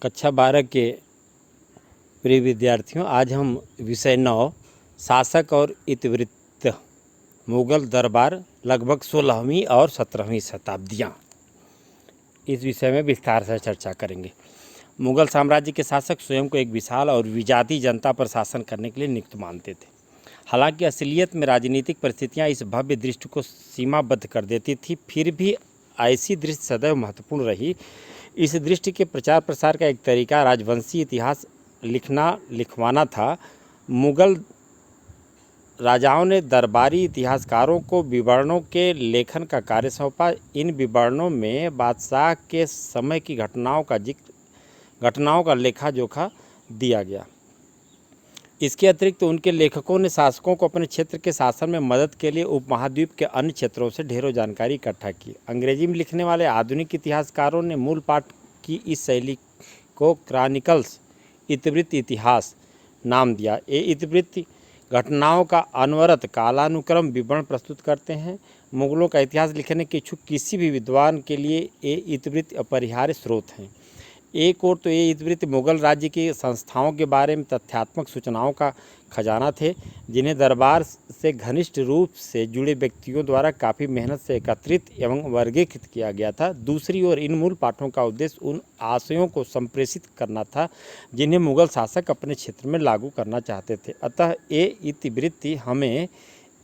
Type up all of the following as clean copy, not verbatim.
कक्षा 12 के प्रिय विद्यार्थियों, आज हम विषय 9 शासक और इतिवृत्त मुगल दरबार लगभग 16वीं और 17वीं शताब्दियाँ, इस विषय में विस्तार से चर्चा करेंगे। मुगल साम्राज्य के शासक स्वयं को एक विशाल और विजातीय जनता पर शासन करने के लिए नियुक्त मानते थे। हालांकि असलियत में राजनीतिक परिस्थितियां इस भव्य दृष्टि को सीमाबद्ध कर देती थी, फिर भी ऐसी दृष्टि सदैव महत्वपूर्ण रही। इस दृष्टि के प्रचार प्रसार का एक तरीका राजवंशी इतिहास लिखवाना था। मुगल राजाओं ने दरबारी इतिहासकारों को विवरणों के लेखन का कार्य सौंपा। इन विवरणों में बादशाह के समय की घटनाओं का लेखा जोखा दिया गया। इसके अतिरिक्त उनके लेखकों ने शासकों को अपने क्षेत्र के शासन में मदद के लिए उपमहाद्वीप के अन्य क्षेत्रों से ढेरों जानकारी इकट्ठा की। अंग्रेजी में लिखने वाले आधुनिक इतिहासकारों ने मूल पाठ की इस शैली को क्रॉनिकल्स इतिवृत्त इतिहास नाम दिया। ये इतिवृत्त घटनाओं का अनवरत कालानुक्रम विवरण प्रस्तुत करते हैं। मुगलों का इतिहास लिखने के इच्छुक किसी भी विद्वान के लिए ये इतिवृत्त अपरिहार्य स्रोत हैं। एक ओर तो ये इतिवृत्त मुगल राज्य की संस्थाओं के बारे में तथ्यात्मक सूचनाओं का खजाना थे, जिन्हें दरबार से घनिष्ठ रूप से जुड़े व्यक्तियों द्वारा काफ़ी मेहनत से एकत्रित एवं वर्गीकृत किया गया था। दूसरी ओर इन मूल पाठों का उद्देश्य उन आशयों को संप्रेषित करना था जिन्हें मुगल शासक अपने क्षेत्र में लागू करना चाहते थे। अतः ये इतिवृत्ति हमें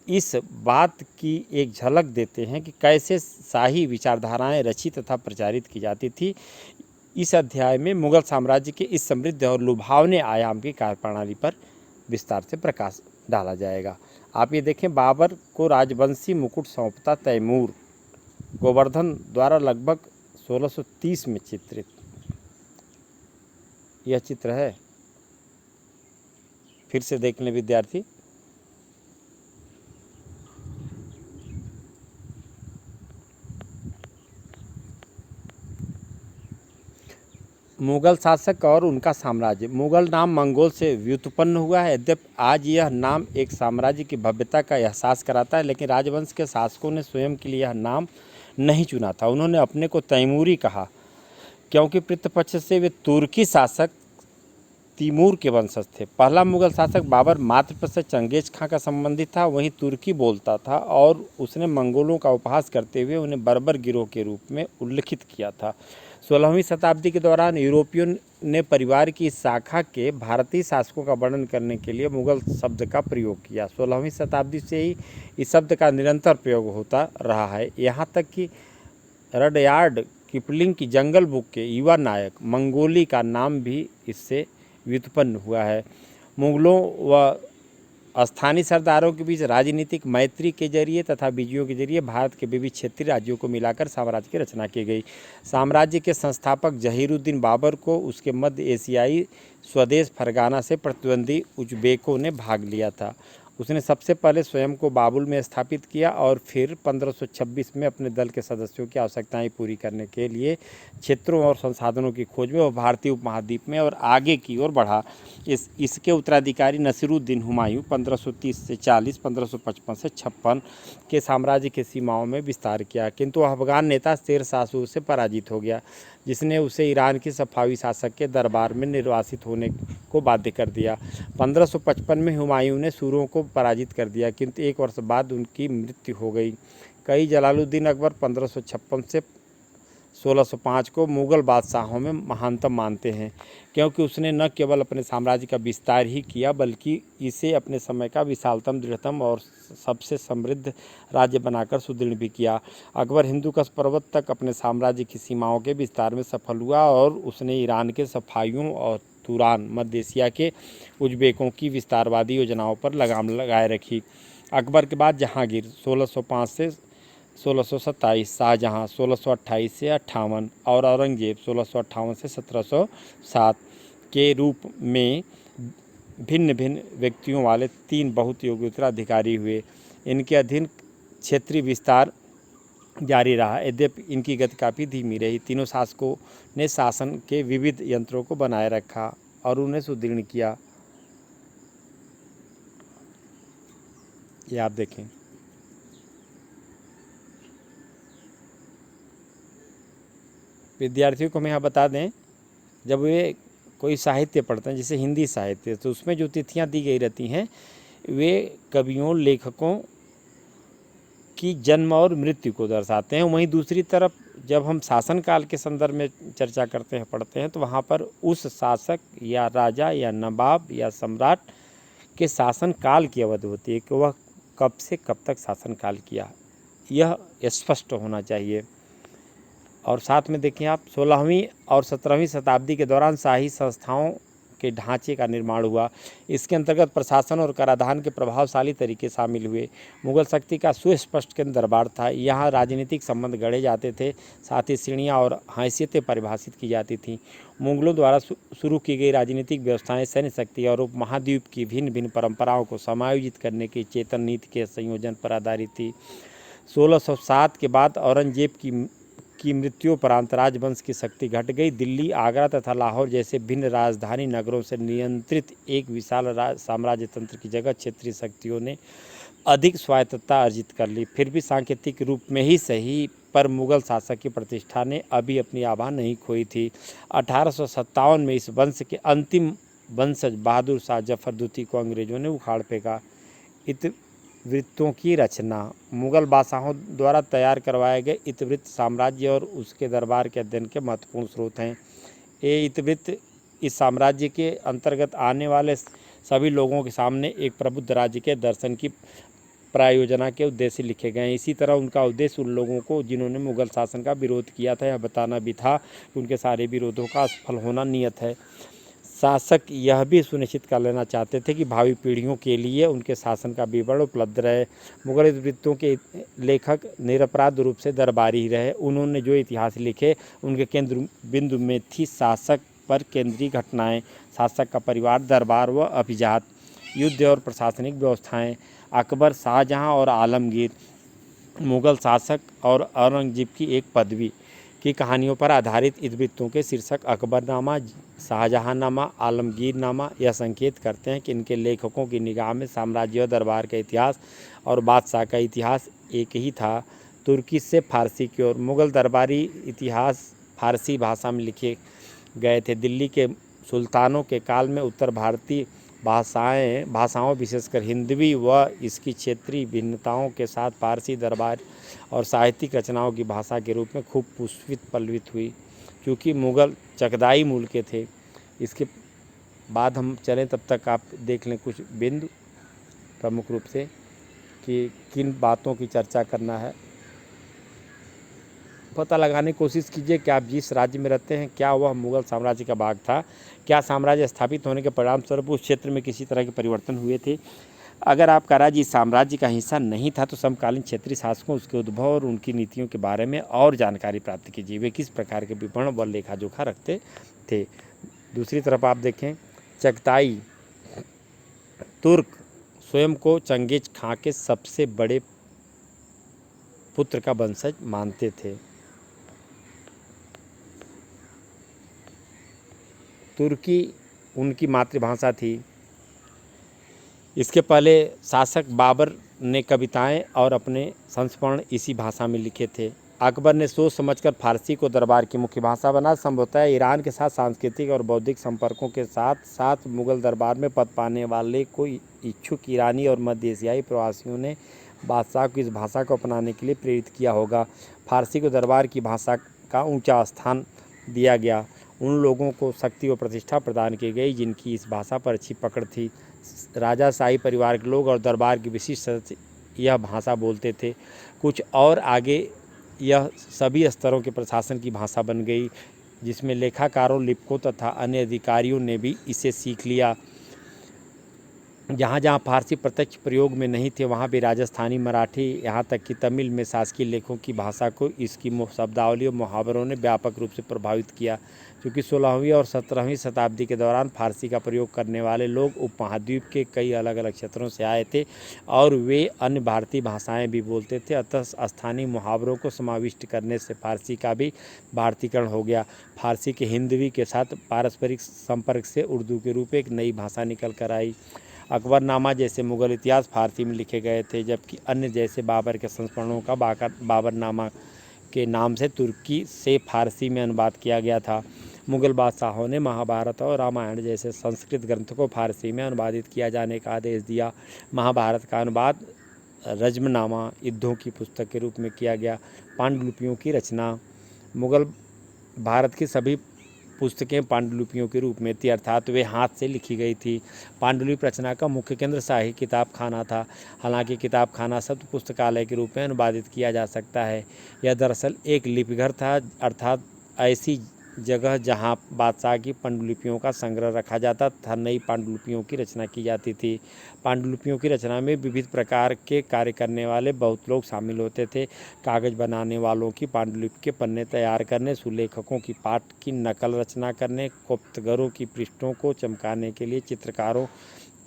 इस बात की एक झलक देते हैं कि कैसे शाही विचारधाराएँ रची तथा प्रचारित की जाती थी। इस अध्याय में मुगल साम्राज्य के इस समृद्ध और लुभावने आयाम की कार्यप्रणाली पर विस्तार से प्रकाश डाला जाएगा। आप ये देखें, बाबर को राजवंशी मुकुट सौंपता तैमूर गोवर्धन द्वारा लगभग 1630 में चित्रित यह चित्र है। फिर से देख लें विद्यार्थी। मुगल शासक और उनका साम्राज्य। मुगल नाम मंगोल से व्युत्पन्न हुआ है। यद्यपि आज यह नाम एक साम्राज्य की भव्यता का एहसास कराता है, लेकिन राजवंश के शासकों ने स्वयं के लिए यह नाम नहीं चुना था। उन्होंने अपने को तैमूरी कहा, क्योंकि पितृपक्ष से वे तुर्की शासक तैमूर के वंशज थे। पहला मुगल शासक बाबर मातृपक्ष से चंगेज खां का संबंधित था। वहीं तुर्की बोलता था और उसने मंगोलों का उपहास करते हुए उन्हें बर्बर गिरोह के रूप में उल्लिखित किया था। 16वीं शताब्दी के दौरान यूरोपियों ने परिवार की इस शाखा के भारतीय शासकों का वर्णन करने के लिए मुगल शब्द का प्रयोग किया। 16वीं शताब्दी से ही इस शब्द का निरंतर प्रयोग होता रहा है। यहाँ तक कि रडयार्ड किपलिंग की जंगल बुक के युवा नायक मंगोली का नाम भी इससे व्युत्पन्न हुआ है। मुगलों व स्थानीय सरदारों के बीच राजनीतिक मैत्री के जरिए तथा विजयों के जरिए भारत के विविध क्षेत्रीय राज्यों को मिलाकर साम्राज्य की रचना की गई। साम्राज्य के संस्थापक जहीरुद्दीन बाबर को उसके मध्य एशियाई स्वदेश फरगाना से प्रतिद्वंदी उज़्बेकों ने भाग लिया था। उसने सबसे पहले स्वयं को बाबुल में स्थापित किया और फिर 1526 में अपने दल के सदस्यों की आवश्यकताएं पूरी करने के लिए क्षेत्रों और संसाधनों की खोज में वह भारतीय उपमहाद्वीप में और आगे की ओर बढ़ा। इसके उत्तराधिकारी नसीरुद्दीन हुमायूं 1530 से 40, 1555 से 56 के साम्राज्य के सीमाओं में विस्तार किया, किंतु अफगान नेता शेर शाह सूरी से पराजित हो गया, जिसने उसे ईरान की सफावी शासक के दरबार में निर्वासित होने को बाध्य कर दिया। 1555 में हुमायूं ने सूरों को पराजित कर दिया, किंतु एक वर्ष बाद उनकी मृत्यु हो गई। कई जलालुद्दीन अकबर 1556 से 1605 को मुगल बादशाहों में महानतम मानते हैं, क्योंकि उसने न केवल अपने साम्राज्य का विस्तार ही किया बल्कि इसे अपने समय का विशालतम, दृढ़तम और सबसे समृद्ध राज्य बनाकर सुदृढ़ भी किया। अकबर हिंदुकुश पर्वत तक अपने साम्राज्य की सीमाओं के विस्तार में सफल हुआ और उसने ईरान के सफाइयों और तुरान, मध्य एशिया के उज़्बेकों की विस्तारवादी योजनाओं पर लगाम लगाए रखी। अकबर के बाद जहांगीर 1605 से 1627, शाहजहां 1628 से 58 और औरंगजेब 1658 से 1707 के रूप में भिन्न भिन्न व्यक्तियों वाले 3 बहुत योग्य उत्तराधिकारी हुए। इनके अधीन क्षेत्रीय विस्तार जारी रहा, यद्यपि इनकी गति काफ़ी धीमी रही। तीनों शासकों ने शासन के विविध यंत्रों को बनाए रखा और उन्हें सुदृढ़ किया। ये आप देखें। विद्यार्थियों को हम यहाँ बता दें जब वे कोई साहित्य पढ़ते हैं, जैसे हिंदी साहित्य, तो उसमें जो तिथियां दी गई रहती हैं वे कवियों लेखकों की जन्म और मृत्यु को दर्शाते हैं। वहीं दूसरी तरफ जब हम शासन काल के संदर्भ में चर्चा करते हैं, पढ़ते हैं, तो वहाँ पर उस शासक या राजा या नवाब या सम्राट के शासन काल की अवधि होती है कि वह कब से कब तक शासन काल किया, यह स्पष्ट होना चाहिए। और साथ में देखिए आप 16वीं और 17वीं शताब्दी के दौरान शाही संस्थाओं के ढांचे का निर्माण हुआ। इसके अंतर्गत प्रशासन और कराधान के प्रभावशाली तरीके शामिल हुए। मुगल शक्ति का सुस्पष्ट केंद्र दरबार था। यहाँ राजनीतिक संबंध गढ़े जाते थे, साथ ही श्रेणियाँ और हैसियतें परिभाषित की जाती थीं। मुगलों द्वारा शुरू की गई राजनीतिक व्यवस्थाएं सैन्य शक्ति और उपमहाद्वीप की भिन्न भिन्न परंपराओं को समायोजित करने की चेतन नीति के संयोजन पर आधारित थी। 1607 के बाद औरंगजेब की मृत्युपरांत राजवंश की शक्ति घट गई। दिल्ली, आगरा तथा लाहौर जैसे भिन्न राजधानी नगरों से नियंत्रित एक विशाल साम्राज्य तंत्र की जगह क्षेत्रीय शक्तियों ने अधिक स्वायत्तता अर्जित कर ली। फिर भी सांकेतिक रूप में ही सही, पर मुगल शासक की प्रतिष्ठा ने अभी अपनी आभा नहीं खोई थी। 1857 में इस वंश के अंतिम वंशज बहादुर शाह जफर द्वितीय को अंग्रेजों ने उखाड़ फेंका। इतिवृत्तों की रचना। मुगल बादशाहों द्वारा तैयार करवाए गए इतिवृत्त साम्राज्य और उसके दरबार के अध्ययन के महत्वपूर्ण स्रोत हैं। ये इतिवृत्त इस साम्राज्य के अंतर्गत आने वाले सभी लोगों के सामने एक प्रबुद्ध राज्य के दर्शन की प्रायोजना के उद्देश्य लिखे गए हैं। इसी तरह उनका उद्देश्य उन लोगों को जिन्होंने मुगल शासन का विरोध किया था, यह बताना भी था कि उनके सारे विरोधों का असफल होना नियत है। शासक यह भी सुनिश्चित कर लेना चाहते थे कि भावी पीढ़ियों के लिए उनके शासन का विवरण उपलब्ध रहे। मुगल इतिवृत्तों के लेखक निरपराध रूप से दरबारी ही रहे। उन्होंने जो इतिहास लिखे उनके केंद्र बिंदु में थी शासक पर केंद्रीय घटनाएं, शासक का परिवार, दरबार व अभिजात, युद्ध और प्रशासनिक व्यवस्थाएं, अकबर, शाहजहां और आलमगीर, मुगल शासक और औरंगजेब की एक पदवी की कहानियों पर आधारित इतिवृत्तों के शीर्षक अकबरनामा, शाहजहांनामा, आलमगीरनामा यह संकेत करते हैं कि इनके लेखकों की निगाह में साम्राज्य और दरबार का इतिहास और बादशाह का इतिहास एक ही था। तुर्की से फारसी की ओर। मुगल दरबारी इतिहास फारसी भाषा में लिखे गए थे। दिल्ली के सुल्तानों के काल में उत्तर भारतीय भाषाओं विशेषकर हिंदवी व इसकी क्षेत्रीय भिन्नताओं के साथ फारसी दरबार और साहित्यिक रचनाओं की भाषा के रूप में खूब पुष्पित पल्लवित हुई। क्योंकि मुगल चगदाई मूल के थे। इसके बाद हम चलें तब तक आप देख लें कुछ बिंदु प्रमुख रूप से कि किन बातों की चर्चा करना है। पता लगाने की कोशिश कीजिए कि आप जिस राज्य में रहते हैं क्या वह मुगल साम्राज्य का भाग था, क्या साम्राज्य स्थापित होने के परिणामस्वरूप उस क्षेत्र में किसी तरह के परिवर्तन हुए थे। अगर आपका राज्य इस साम्राज्य का हिस्सा नहीं था तो समकालीन क्षेत्रीय शासकों, उसके उद्भव और उनकी नीतियों के बारे में और जानकारी प्राप्त कीजिए। वे किस प्रकार के विवरण व लेखा जोखा रखते थे। दूसरी तरफ आप देखें, चगताई तुर्क स्वयं को चंगेज खां के सबसे बड़े पुत्र का वंशज मानते थे। तुर्की उनकी मातृभाषा थी। इसके पहले शासक बाबर ने कविताएं और अपने संस्मरण इसी भाषा में लिखे थे। अकबर ने सोच समझकर फारसी को दरबार की मुख्य भाषा बना। संभवतः ईरान के साथ सांस्कृतिक और बौद्धिक संपर्कों के साथ साथ मुगल दरबार में पद पाने वाले कोई इच्छुक ईरानी और मध्य एशियाई प्रवासियों ने बादशाह को इस भाषा को अपनाने के लिए प्रेरित किया होगा। फारसी को दरबार की भाषा का ऊंचा स्थान दिया गया। उन लोगों को शक्ति व प्रतिष्ठा प्रदान की गई जिनकी इस भाषा पर अच्छी पकड़ थी। राजा शाही परिवार के लोग और दरबार के विशिष्ट सदस्य यह भाषा बोलते थे। कुछ और आगे यह सभी स्तरों के प्रशासन की भाषा बन गई, जिसमें लेखाकारों, लिपकों तथा अन्य अधिकारियों ने भी इसे सीख लिया। जहाँ जहाँ फारसी प्रत्यक्ष प्रयोग में नहीं थे वहाँ भी राजस्थानी, मराठी, यहाँ तक कि तमिल में शासकीय लेखों की भाषा को इसकी शब्दावली और मुहावरों ने व्यापक रूप से प्रभावित किया। क्योंकि 16वीं और 17वीं शताब्दी के दौरान फारसी का प्रयोग करने वाले लोग उपमहाद्वीप के कई अलग अलग क्षेत्रों से आए थे और वे अन्य भारतीय भाषाएँ भी बोलते थे। अतः स्थानीय मुहावरों को समाविष्ट करने से फारसी का भी भारतीकरण हो गया। फारसी के हिंदवी के साथ पारस्परिक संपर्क से उर्दू के रूप एक नई भाषा निकल कर आई। अकबरनामा जैसे मुगल इतिहास फारसी में लिखे गए थे, जबकि अन्य जैसे बाबर के संस्मरणों का बाबरनामा के नाम से तुर्की से फारसी में अनुवाद किया गया था। मुगल बादशाहों ने महाभारत और रामायण जैसे संस्कृत ग्रंथों को फारसी में अनुवादित किया जाने का आदेश दिया। महाभारत का अनुवाद रज्मनामा युद्धों की पुस्तक के रूप में किया गया। पांडुलिपियों की रचना। मुगल भारत की सभी पुस्तकें पांडुलिपियों के रूप में थी, अर्थात वे हाथ से लिखी गई थी। पांडुलिपि रचना का मुख्य केंद्र शाही किताब खाना था। हालांकि किताब खाना शब्द पुस्तकालय के रूप में अनुवादित किया जा सकता है। यह दरअसल एक लिपिघर था, अर्थात ऐसी जगह जहां बादशाह की पांडुलिपियों का संग्रह रखा जाता था, नई पांडुलिपियों की रचना की जाती थी। पांडुलिपियों की रचना में विविध प्रकार के कार्य करने वाले बहुत लोग शामिल होते थे। कागज बनाने वालों की पांडुलिपि के पन्ने तैयार करने, सुलेखकों की पाठ की नकल रचना करने, कोप्तगरों की पृष्ठों को चमकाने के लिए, चित्रकारों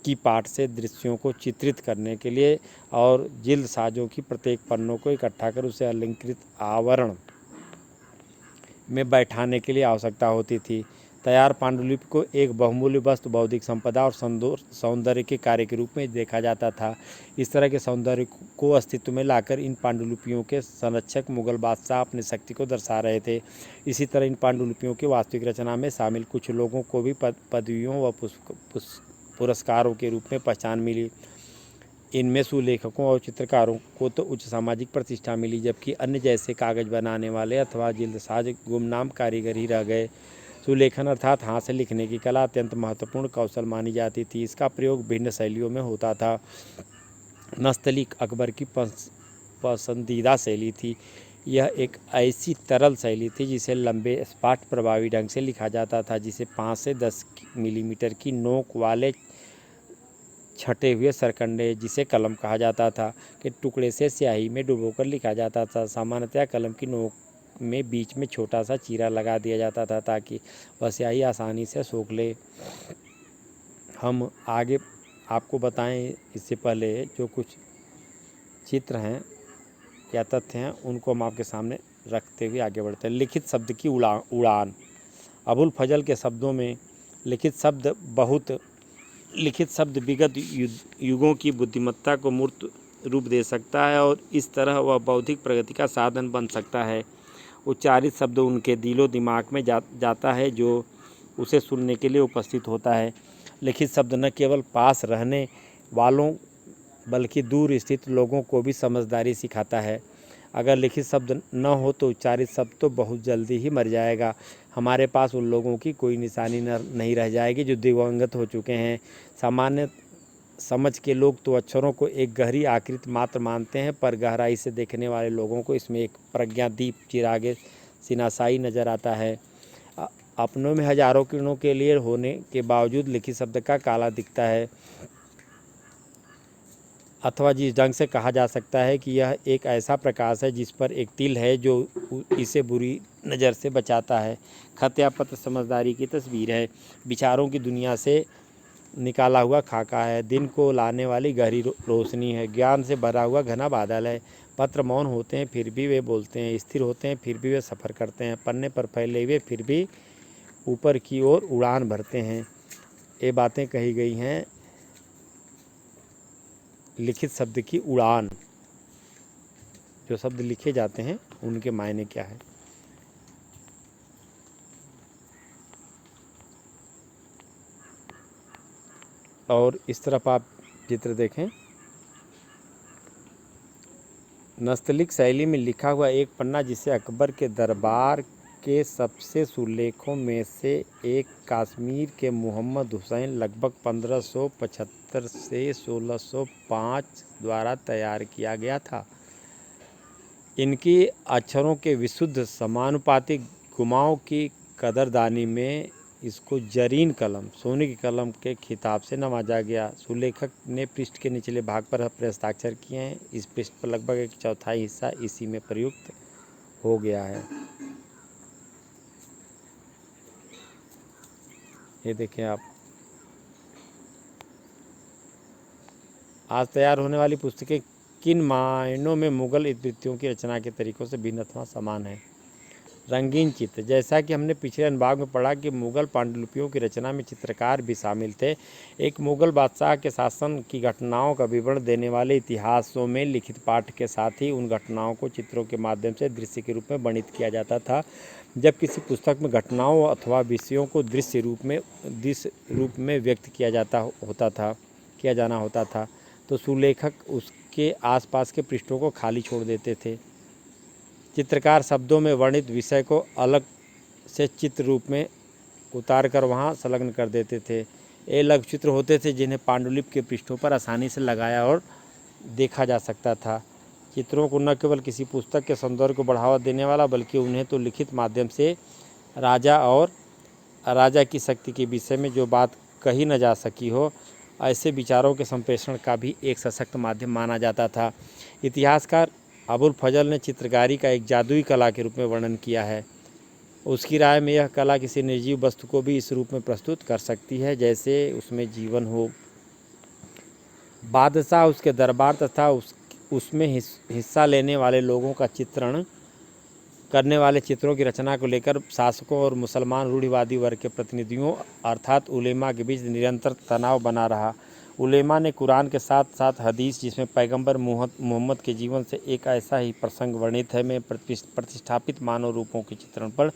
की पाठ से दृश्यों को चित्रित करने के लिए और जिल्द साजों की प्रत्येक पन्नों को इकट्ठा कर उसे अलंकृत आवरण में बैठाने के लिए आवश्यकता होती थी। तैयार पांडुलिपि को एक बहुमूल्य वस्तु, बौद्धिक संपदा और सौंदर्य के कार्य के रूप में देखा जाता था। इस तरह के सौंदर्य को अस्तित्व में लाकर इन पांडुलिपियों के संरक्षक मुगल बादशाह अपनी शक्ति को दर्शा रहे थे। इसी तरह इन पांडुलिपियों की वास्तविक रचना में शामिल कुछ लोगों को भी पदवियों व पुरस्कारों के रूप में पहचान मिली। इनमें सुलेखकों और चित्रकारों को तो उच्च सामाजिक प्रतिष्ठा मिली, जबकि अन्य जैसे कागज बनाने वाले अथवा जिल्दसाज गुमनाम कारीगर ही रह गए। सुलेखन अर्थात हाथ से लिखने की कला अत्यंत महत्वपूर्ण कौशल मानी जाती थी। इसका प्रयोग भिन्न शैलियों में होता था। नस्तलीक अकबर की पसंदीदा शैली थी। यह एक ऐसी तरल शैली थी जिसे लंबे सपाट प्रभावी ढंग से लिखा जाता था, जिसे 5 से 10 मिलीमीटर की नोक वाले छटे हुए सरकंडे, जिसे कलम कहा जाता था, के टुकड़े से स्याही में डुबोकर लिखा जाता था। सामान्यतः कलम की नोक में बीच में छोटा सा चीरा लगा दिया जाता था ताकि वह स्याही आसानी से सोख ले। हम आगे आपको बताएं इससे पहले जो कुछ चित्र हैं या तथ्य हैं उनको हम आपके सामने रखते हुए आगे बढ़ते हैं। लिखित शब्द की उड़ान। अबुल फजल के शब्दों में लिखित शब्द विगत युगों की बुद्धिमत्ता को मूर्त रूप दे सकता है और इस तरह वह बौद्धिक प्रगति का साधन बन सकता है। उच्चारित शब्द उनके दिलो दिमाग में जाता है जो उसे सुनने के लिए उपस्थित होता है। लिखित शब्द न केवल पास रहने वालों बल्कि दूर स्थित लोगों को भी समझदारी सिखाता है। अगर लिखित शब्द न हो तो उच्चारित शब्द तो बहुत जल्दी ही मर जाएगा। हमारे पास उन लोगों की कोई निशानी नहीं रह जाएगी जो दिवंगत हो चुके हैं। सामान्य समझ के लोग तो अक्षरों को एक गहरी आकृति मात्र मानते हैं, पर गहराई से देखने वाले लोगों को इसमें एक प्रज्ञादीप चिरागे सिनासाई नज़र आता है। अपनों में हजारों किरणों के लिए होने के बावजूद लिखित शब्द का काला दिखता है, अथवा जिस ढंग से कहा जा सकता है कि यह एक ऐसा प्रकाश है जिस पर एक तिल है जो इसे बुरी नज़र से बचाता है। खत या पत्र समझदारी की तस्वीर है, विचारों की दुनिया से निकाला हुआ खाका है, दिन को लाने वाली गहरी रोशनी है, ज्ञान से भरा हुआ घना बादल है। पत्र मौन होते हैं फिर भी वे बोलते हैं, स्थिर होते हैं फिर भी वे सफ़र करते हैं, पन्ने पर फैले हुए फिर भी ऊपर की ओर उड़ान भरते हैं। ये बातें कही गई हैं लिखित शब्द की उड़ान। जो शब्द लिखे जाते हैं उनके मायने क्या है। और इस तरफ आप चित्र देखें, नस्तलीक शैली में लिखा हुआ एक पन्ना जिसे अकबर के दरबार के सबसे सुलेखों में से एक काश्मीर के मोहम्मद हुसैन लगभग 1575 से 1605 द्वारा तैयार किया गया था। इनकी अक्षरों के विशुद्ध समानुपातिक घुमाव की कदरदानी में इसको जरीन कलम, सोने की कलम के खिताब से नवाजा गया। सुलेखक ने पृष्ठ के निचले भाग पर अपने हस्ताक्षर किए हैं। इस पृष्ठ पर लगभग 1/4 हिस्सा इसी में प्रयुक्त हो गया है। ये देखें आप। आज तैयार होने वाली पुस्तकें किन मायनों में मुगल इतिवृत्तियों की रचना के तरीकों से भिन्न अथवा समान है। रंगीन चित्र। जैसा कि हमने पिछले अनुभाग में पढ़ा कि मुग़ल पांडुलिपियों की रचना में चित्रकार भी शामिल थे। एक मुग़ल बादशाह के शासन की घटनाओं का विवरण देने वाले इतिहासों में लिखित पाठ के साथ ही उन घटनाओं को चित्रों के माध्यम से दृश्य के रूप में वर्णित किया जाता था। जब किसी पुस्तक में घटनाओं अथवा विषयों को दृश्य रूप में व्यक्त किया जाना होता था तो सुलेखक उसके आसपास के पृष्ठों को खाली छोड़ देते थे। चित्रकार शब्दों में वर्णित विषय को अलग से चित्र रूप में उतार कर वहाँ संलग्न कर देते थे। ये लघु चित्र होते थे जिन्हें पांडुलिपि के पृष्ठों पर आसानी से लगाया और देखा जा सकता था। चित्रों को न केवल किसी पुस्तक के सौंदर्य को बढ़ावा देने वाला बल्कि उन्हें तो लिखित माध्यम से राजा और राजा की शक्ति के विषय में जो बात कही न जा सकी हो ऐसे विचारों के संप्रेषण का भी एक सशक्त माध्यम माना जाता था। इतिहासकार अबुल फजल ने चित्रकारी का एक जादुई कला के रूप में वर्णन किया है। उसकी राय में यह कला किसी निर्जीव वस्तु को भी इस रूप में प्रस्तुत कर सकती है जैसे उसमें जीवन हो। बादशाह, उसके दरबार तथा उसमें हिस्सा लेने वाले लोगों का चित्रण करने वाले चित्रों की रचना को लेकर शासकों और मुसलमान रूढ़िवादी वर्ग के प्रतिनिधियों अर्थात उलेमा के बीच निरंतर तनाव बना रहा। उलेमा ने कुरान के साथ साथ हदीस जिसमें पैगंबर मोहम्मद के जीवन से एक ऐसा ही प्रसंग वर्णित है में प्रतिष्ठापित मानव रूपों के चित्रण पर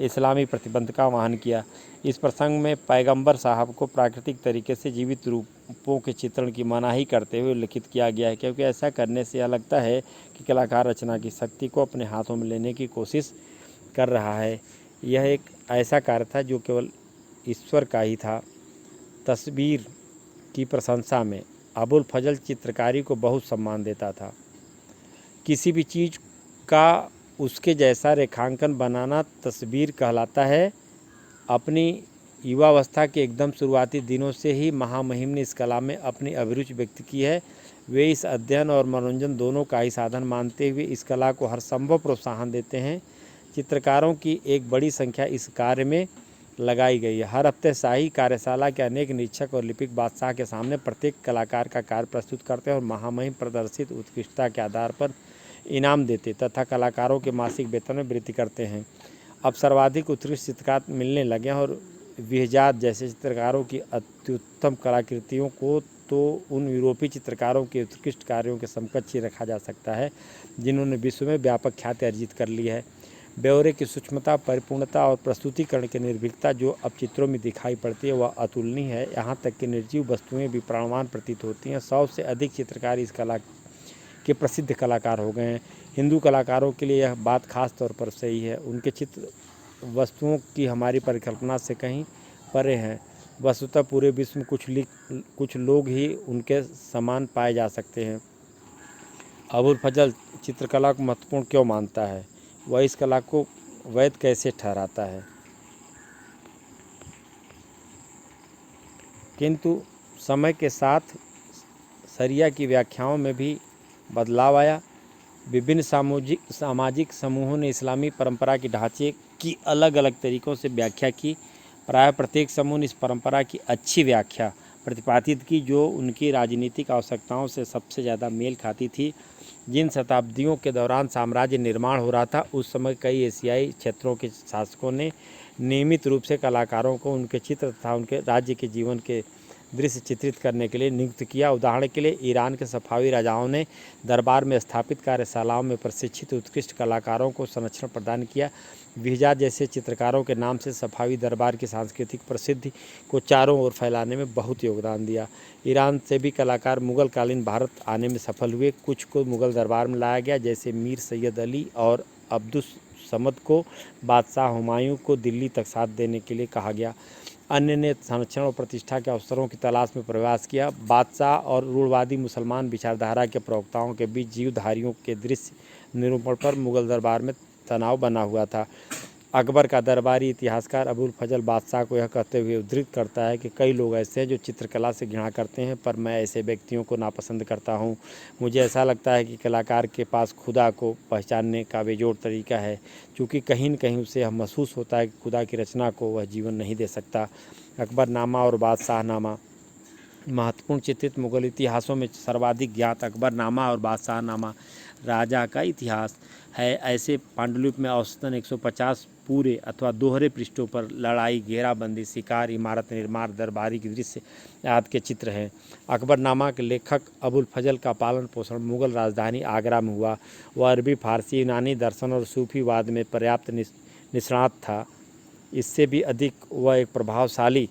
इस्लामी प्रतिबंध का आह्वान किया। इस प्रसंग में पैगंबर साहब को प्राकृतिक तरीके से जीवित रूपों के चित्रण की मनाही करते हुए लिखित किया गया है, क्योंकि ऐसा करने से यह लगता है कि कलाकार रचना की शक्ति को अपने हाथों में लेने की कोशिश कर रहा है। यह एक ऐसा कार्य था जो केवल ईश्वर का ही था। तस्वीर की प्रशंसा में अबुल फजल चित्रकारी को बहुत सम्मान देता था। किसी भी चीज़ का उसके जैसा रेखांकन बनाना तस्वीर कहलाता है। अपनी युवावस्था के एकदम शुरुआती दिनों से ही महामहिम ने इस कला में अपनी अभिरुचि व्यक्त की है। वे इस अध्ययन और मनोरंजन दोनों का ही साधन मानते हुए इस कला को हर संभव प्रोत्साहन देते हैं। चित्रकारों की एक बड़ी संख्या इस कार्य में लगाई गई है। हर हफ्ते शाही कार्यशाला के अनेक निरीक्षक और लिपिक बादशाह के सामने प्रत्येक कलाकार का कार्य प्रस्तुत करते हैं और महामहिम प्रदर्शित उत्कृष्टता के आधार पर इनाम देते तथा कलाकारों के मासिक वेतन में वृद्धि करते हैं। अब सर्वाधिक उत्कृष्ट चित्रकार मिलने लगे हैं और विहजाद जैसे चित्रकारों की अत्युत्तम कलाकृतियों को तो उन यूरोपीय चित्रकारों के उत्कृष्ट कार्यों के समकक्ष ही रखा जा सकता है जिन्होंने विश्व में व्यापक ख्याति अर्जित कर ली है। ब्यौरे की सूक्ष्मता, परिपूर्णता और प्रस्तुतिकरण की निर्भीकता जो अब चित्रों में दिखाई पड़ती है वह अतुलनीय है। यहाँ तक कि निर्जीव वस्तुएं भी प्राणवान प्रतीत होती हैं। 100 से अधिक चित्रकार इस कला के प्रसिद्ध कलाकार हो गए हैं। हिंदू कलाकारों के लिए यह बात खास तौर पर सही है। उनके चित्र वस्तुओं की हमारी परिकल्पना से कहीं परे हैं। वस्तुतः पूरे विश्व में कुछ लोग ही उनके समान पाए जा सकते हैं। अबुल फजल चित्रकला को महत्वपूर्ण क्यों मानता है? वह इस कला को वैध कैसे ठहराता है? किंतु समय के साथ शरिया की व्याख्याओं में भी बदलाव आया। विभिन्न सामाजिक समूहों ने इस्लामी परंपरा के ढांचे की अलग अलग तरीक़ों से व्याख्या की। प्रायः प्रत्येक समूह ने इस परंपरा की अच्छी व्याख्या प्रतिपादित की जो उनकी राजनीतिक आवश्यकताओं से सबसे ज़्यादा मेल खाती थी। जिन शताब्दियों के दौरान साम्राज्य निर्माण हो रहा था उस समय कई एशियाई क्षेत्रों के शासकों ने नियमित रूप से कलाकारों को उनके चित्र तथा उनके राज्य के जीवन के दृश्य चित्रित करने के लिए नियुक्त किया। उदाहरण के लिए ईरान के सफावी राजाओं ने दरबार में स्थापित कार्यशालाओं में प्रशिक्षित उत्कृष्ट कलाकारों को संरक्षण प्रदान किया। विहजाद जैसे चित्रकारों के नाम से सफावी दरबार की सांस्कृतिक प्रसिद्धि को चारों ओर फैलाने में बहुत योगदान दिया। ईरान से भी कलाकार मुग़ल कालीन भारत आने में सफल हुए। कुछ को मुग़ल दरबार में लाया गया जैसे मीर सैयद अली और अब्दुस समद को बादशाह हुमायूं को दिल्ली तक साथ देने के लिए कहा गया। अन्य ने संरक्षण और प्रतिष्ठा के अवसरों की तलाश में प्रयास किया। बादशाह और रूढ़वादी मुसलमान विचारधारा के प्रवक्ताओं के बीच जीवधारियों के दृश्य निरूपण पर मुग़ल दरबार में तनाव बना हुआ था। अकबर का दरबारी इतिहासकार अबुल फजल बादशाह को यह कहते हुए उद्धृत करता है कि कई लोग ऐसे हैं जो चित्रकला से घृणा करते हैं पर मैं ऐसे व्यक्तियों को नापसंद करता हूँ। मुझे ऐसा लगता है कि कलाकार के पास खुदा को पहचानने का बेजोड़ तरीका है, क्योंकि कहीं न कहीं उसे यह महसूस होता है कि खुदा की रचना को वह जीवन नहीं दे सकता। अकबरनामा और बादशाहनामा महत्वपूर्ण चित्रित मुग़ल इतिहासों में सर्वाधिक ज्ञात अकबरनामा और बादशाहनामा राजा का इतिहास है। ऐसे पांडुलिपि में औसतन 150 पूरे अथवा दोहरे पृष्ठों पर लड़ाई, घेराबंदी, शिकार, इमारत निर्माण, दरबारी की दृश्य आदि के चित्र हैं। अकबरनामा के लेखक अबुल फजल का पालन पोषण मुगल राजधानी आगरा में हुआ। वह अरबी, फारसी, यूनानी दर्शन और सूफीवाद में पर्याप्त निष्णात था। इससे भी अधिक वह एक प्रभावशाली,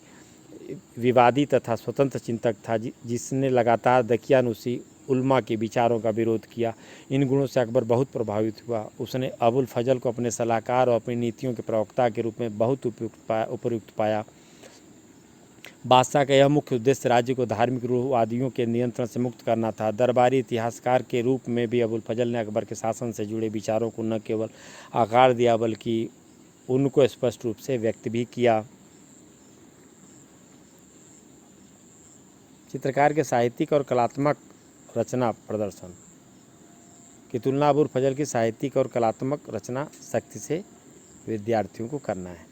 विवादी तथा स्वतंत्र चिंतक था जिसने लगातार दकियानुसी उल्मा के विचारों का विरोध किया। इन गुणों से अकबर बहुत प्रभावित हुआ। उसने अबुल फजल को अपने सलाहकार और अपनी नीतियों के प्रवक्ता के रूप में बहुत उपयुक्त पाया। बादशाह का यह मुख्य उद्देश्य राज्य को धार्मिक रूढ़िवादियों के नियंत्रण से मुक्त करना था। दरबारी इतिहासकार के रूप में भी अबुल फजल ने अकबर के शासन से जुड़े विचारों को न केवल आकार दिया बल्कि उनको स्पष्ट रूप से व्यक्त भी किया। चित्रकार के साहित्यिक और कलात्मक रचना प्रदर्शन की तुलना अबुल फजल की साहित्यिक और कलात्मक रचना शक्ति से विद्यार्थियों को करना है।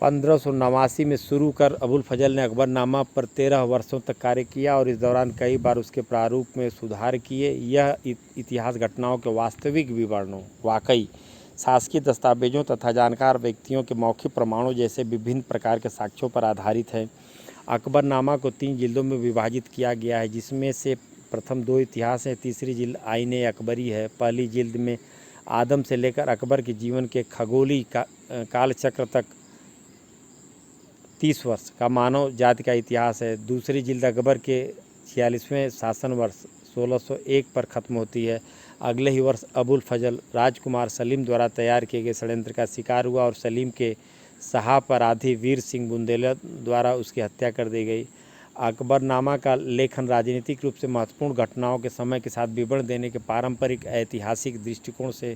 1589 में शुरू कर अबुल फजल ने अकबरनामा पर 13 वर्षों तक कार्य किया और इस दौरान कई बार उसके प्रारूप में सुधार किए। यह इतिहास घटनाओं के वास्तविक विवरणों, वाकई शासकीय दस्तावेजों तथा जानकार व्यक्तियों के मौखिक प्रमाणों जैसे विभिन्न प्रकार के साक्ष्यों पर आधारित है। अकबरनामा को 3 जिल्दों में विभाजित किया गया है, जिसमें से प्रथम 2 इतिहास हैं। तीसरी जिल्द आईने अकबरी है। पहली जिल्द में आदम से लेकर अकबर के जीवन के खगोलीय कालचक्र तक 30 वर्ष का मानव जाति का इतिहास है। दूसरी जिल्द अकबर के 46वें शासन वर्ष 1601 पर ख़त्म होती है। अगले ही वर्ष अबुल फजल राजकुमार सलीम द्वारा तैयार किए गए षड्यंत्र का शिकार हुआ और सलीम के सहापराधी वीर सिंह बुंदेला द्वारा उसकी हत्या कर दी गई। अकबरनामा का लेखन राजनीतिक रूप से महत्वपूर्ण घटनाओं के समय के साथ विवरण देने के पारंपरिक ऐतिहासिक दृष्टिकोण से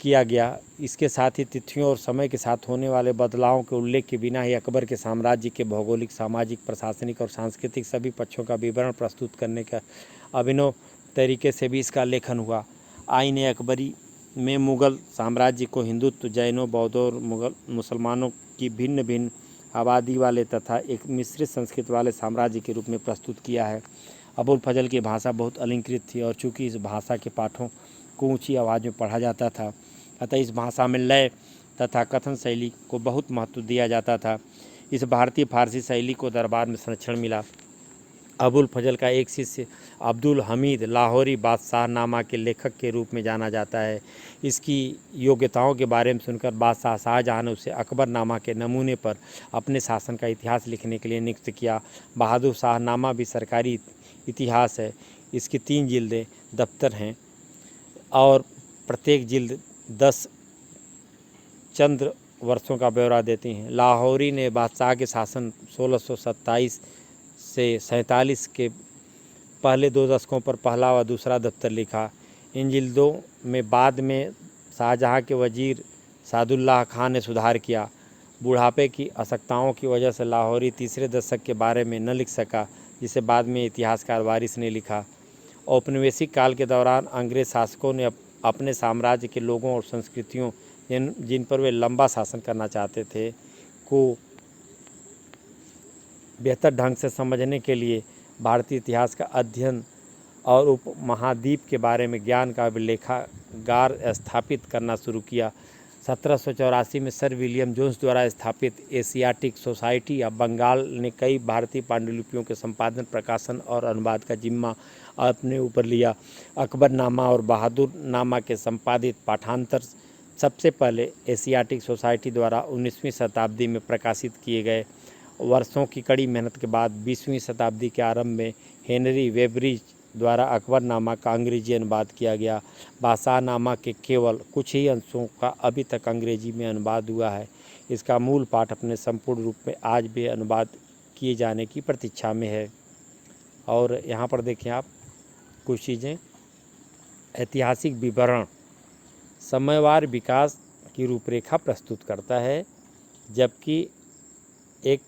किया गया। इसके साथ ही तिथियों और समय के साथ होने वाले बदलावों के उल्लेख के बिना ही अकबर के साम्राज्य के भौगोलिक, सामाजिक, प्रशासनिक और सांस्कृतिक सभी पक्षों का विवरण प्रस्तुत करने का अभिनव तरीके से भी इसका लेखन हुआ। आईने अकबरी में मुग़ल साम्राज्य को हिंदुत्व, जैनों, बौद्धों और मुसलमानों की भिन्न भिन्न आबादी वाले तथा एक मिश्रित संस्कृति वाले साम्राज्य के रूप में प्रस्तुत किया है। अबुल फजल की भाषा बहुत अलंकृत थी और चूँकि इस भाषा के पाठों को ऊँची आवाज़ में पढ़ा जाता था, अतः इस भाषा में लय तथा कथन शैली को बहुत महत्व दिया जाता था। इस भारतीय फारसी शैली को दरबार में संरक्षण मिला। अबुल फजल का एक शिष्य अब्दुल हमीद लाहौरी बादशाहनामा के लेखक के रूप में जाना जाता है। इसकी योग्यताओं के बारे में सुनकर बादशाह शाहजहां ने उसे अकबरनामा के नमूने पर अपने शासन का इतिहास लिखने के लिए नियुक्त किया। बहादुर शाहनामा भी सरकारी इतिहास है। इसकी 3 जिल्दें दफ्तर हैं और प्रत्येक जिल्द 10 चंद्र वर्षों का ब्यौरा देती हैं। लाहौरी ने बादशाह के शासन 1627 से 47 के पहले 2 दशकों पर पहला व दूसरा दफ्तर लिखा। इन जिल्दों में बाद में शाहजहां के वजीर सादुल्लाह खान ने सुधार किया। बुढ़ापे की आवश्यकताओं की वजह से लाहौरी तीसरे दशक के बारे में न लिख सका, जिसे बाद में इतिहासकार वारिस ने लिखा। औपनिवेशिक काल के दौरान अंग्रेज शासकों ने अपने साम्राज्य के लोगों और संस्कृतियों जिन पर वे लंबा शासन करना चाहते थे को बेहतर ढंग से समझने के लिए भारतीय इतिहास का अध्ययन और उपमहाद्वीप के बारे में ज्ञान का लेखागार स्थापित करना शुरू किया। 1784 में सर विलियम जोन्स द्वारा स्थापित एशियाटिक सोसाइटी ऑफ बंगाल ने कई भारतीय पांडुलिपियों के संपादन, प्रकाशन और अनुवाद का जिम्मा अपने ऊपर लिया। अकबरनामा और बहादुरनामा के संपादित पाठांतर सबसे पहले एशियाटिक सोसाइटी द्वारा 19वीं शताब्दी में प्रकाशित किए गए। वर्षों की कड़ी मेहनत के बाद 20वीं शताब्दी के आरंभ में हेनरी वेबरिज द्वारा अकबरनामा का अंग्रेजी अनुवाद किया गया। बादशाहनामा के केवल कुछ ही अंशों का अभी तक अंग्रेजी में अनुवाद हुआ है। इसका मूल पाठ अपने संपूर्ण रूप में आज भी अनुवाद किए जाने की प्रतीक्षा में है। और यहाँ पर देखें आप कुछ चीज़ें। ऐतिहासिक विवरण समयवार विकास की रूपरेखा प्रस्तुत करता है, जबकि एक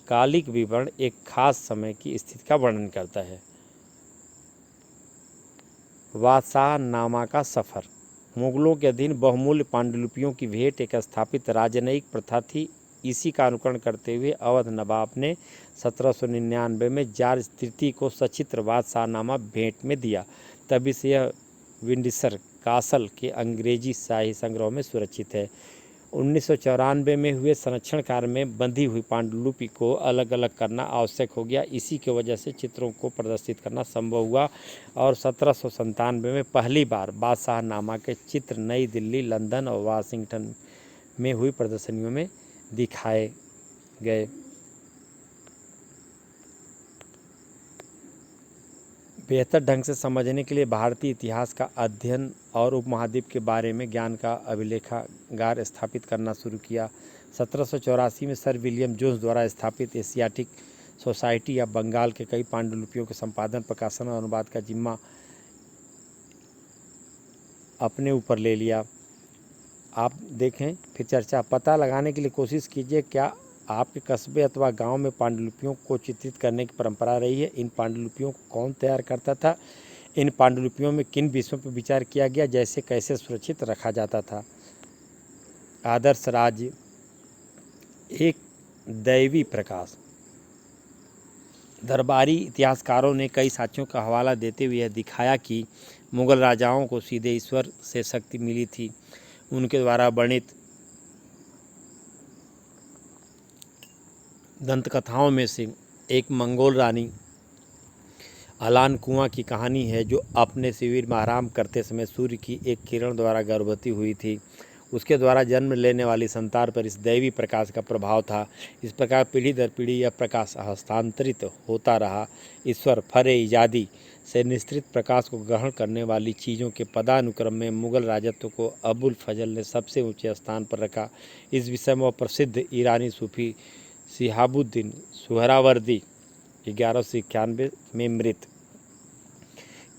कालिक विवरण एक खास समय की स्थिति का वर्णन करता है। बादशाहनामा का सफ़र। मुगलों के अधीन बहुमूल्य पांडुलिपियों की भेंट एक स्थापित राजनयिक प्रथा थी। इसी का अनुकरण करते हुए अवध नवाब ने 1799 में जॉर्ज तृतीय को सचित्र बादशाहनामा भेंट में दिया। तभी से यह विंडसर कासल के अंग्रेजी शाही संग्रह में सुरक्षित है। 1994 में हुए संरक्षण कार्य में बंधी हुई पांडुलिपि को अलग अलग करना आवश्यक हो गया। इसी की वजह से चित्रों को प्रदर्शित करना संभव हुआ और 1797 में पहली बार बादशाहनामा के चित्र नई दिल्ली, लंदन और वाशिंगटन में हुई प्रदर्शनियों में दिखाए गए। बेहतर ढंग से समझने के लिए भारतीय इतिहास का अध्ययन और उपमहाद्वीप के बारे में ज्ञान का अभिलेखागार स्थापित करना शुरू किया। 1784 में सर विलियम जोन्स द्वारा स्थापित एशियाटिक सोसाइटी या बंगाल के कई पांडुलिपियों के संपादन, प्रकाशन और अनुवाद का जिम्मा अपने ऊपर ले लिया। आप देखें फिर चर्चा। पता लगाने के लिए कोशिश कीजिए क्या आपके कस्बे अथवा गांव में पांडुलिपियों को चित्रित करने की परंपरा रही है। इन पांडुलिपियों को कौन तैयार करता था? इन पांडुलिपियों में किन विषयों पर विचार किया गया, जैसे कैसे सुरक्षित रखा जाता था? आदर्श राज्य एक दैवी प्रकाश। दरबारी इतिहासकारों ने कई साक्ष्यों का हवाला देते हुए यह दिखाया कि मुगल राजाओं को सीधे ईश्वर से शक्ति मिली थी। उनके द्वारा वर्णित दंतकथाओं में से एक मंगोल रानी अलान कुआं की कहानी है, जो अपने शिविर में आराम करते समय सूर्य की एक किरण द्वारा गर्भवती हुई थी। उसके द्वारा जन्म लेने वाली संतान पर इस दैवी प्रकाश का प्रभाव था। इस प्रकार पीढ़ी दर पीढ़ी यह प्रकाश हस्तांतरित होता रहा। ईश्वर फरे इजादी से निश्चित प्रकाश को ग्रहण करने वाली चीज़ों के पदानुक्रम में मुगल राजत्व को अबुल फजल ने सबसे ऊंचे स्थान पर रखा। इस विषय में प्रसिद्ध ईरानी सूफी शिहाबुद्दीन सुहरावर्दी 1191 में मृत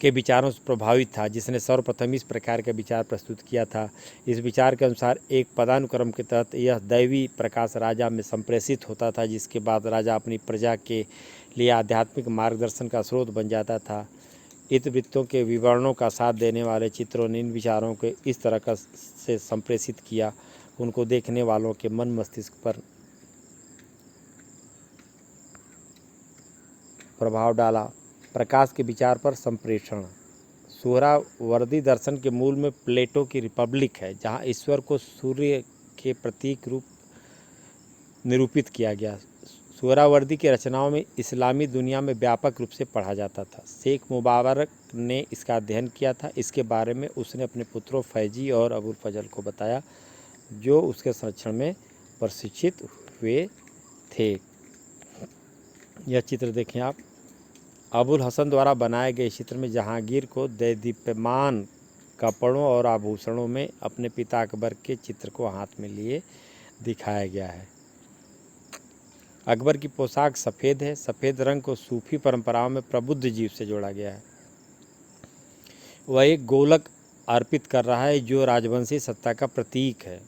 के विचारों से प्रभावित था, जिसने सर्वप्रथम इस प्रकार का विचार प्रस्तुत किया था। इस विचार के अनुसार एक पदानुक्रम के तहत यह दैवी प्रकाश राजा में संप्रेषित होता था, जिसके बाद राजा अपनी प्रजा के लिए आध्यात्मिक मार्गदर्शन का स्रोत बन जाता था। इतिवृत्तों के विवरणों का साथ देने वाले चित्रों ने इन विचारों को इस तरह से संप्रेषित किया, उनको देखने वालों के मन मस्तिष्क पर प्रभाव डाला। प्रकाश के विचार पर संप्रेषण। सुहरावर्दी दर्शन के मूल में प्लेटो की रिपब्लिक है, जहाँ ईश्वर को सूर्य के प्रतीक रूप निरूपित किया गया। सुहरावर्दी की रचनाओं में इस्लामी दुनिया में व्यापक रूप से पढ़ा जाता था। शेख मुबारक ने इसका अध्ययन किया था। इसके बारे में उसने अपने पुत्रों फैजी और अबुल फजल को बताया, जो उसके संरक्षण में प्रशिक्षित हुए थे। यह चित्र देखें आप। अबुल हसन द्वारा बनाए गए चित्र में जहांगीर को दैदीप्यमान कपड़ों और आभूषणों में अपने पिता अकबर के चित्र को हाथ में लिए दिखाया गया है। अकबर की पोशाक सफ़ेद है। सफ़ेद रंग को सूफी परंपराओं में प्रबुद्ध जीव से जोड़ा गया है। वह एक गोलक अर्पित कर रहा है, जो राजवंशी सत्ता का प्रतीक है।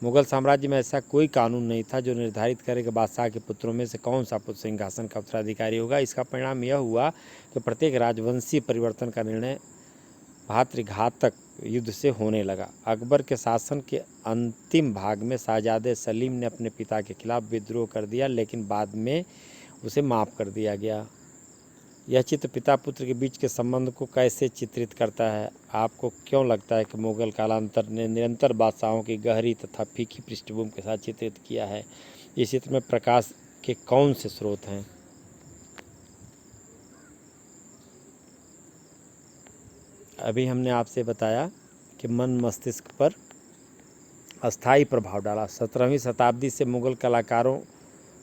मुगल साम्राज्य में ऐसा कोई कानून नहीं था जो निर्धारित करे कि बादशाह के पुत्रों में से कौन सा पुत्र सिंहासन का उत्तराधिकारी होगा। इसका परिणाम यह हुआ कि प्रत्येक राजवंशीय परिवर्तन का निर्णय भातृघातक युद्ध से होने लगा। अकबर के शासन के अंतिम भाग में शाहजादे सलीम ने अपने पिता के खिलाफ विद्रोह कर दिया, लेकिन बाद में उसे माफ़ कर दिया गया। यह चित्र पिता पुत्र के बीच के संबंध को कैसे चित्रित करता है? आपको क्यों लगता है कि मुगल कालांतर ने निरंतर बादशाहों की गहरी तथा फीकी पृष्ठभूमि के साथ चित्रित किया है? इस चित्र में प्रकाश के कौन से स्रोत हैं? अभी हमने आपसे बताया कि मन मस्तिष्क पर अस्थायी प्रभाव डाला। 17वीं शताब्दी से मुगल कलाकारों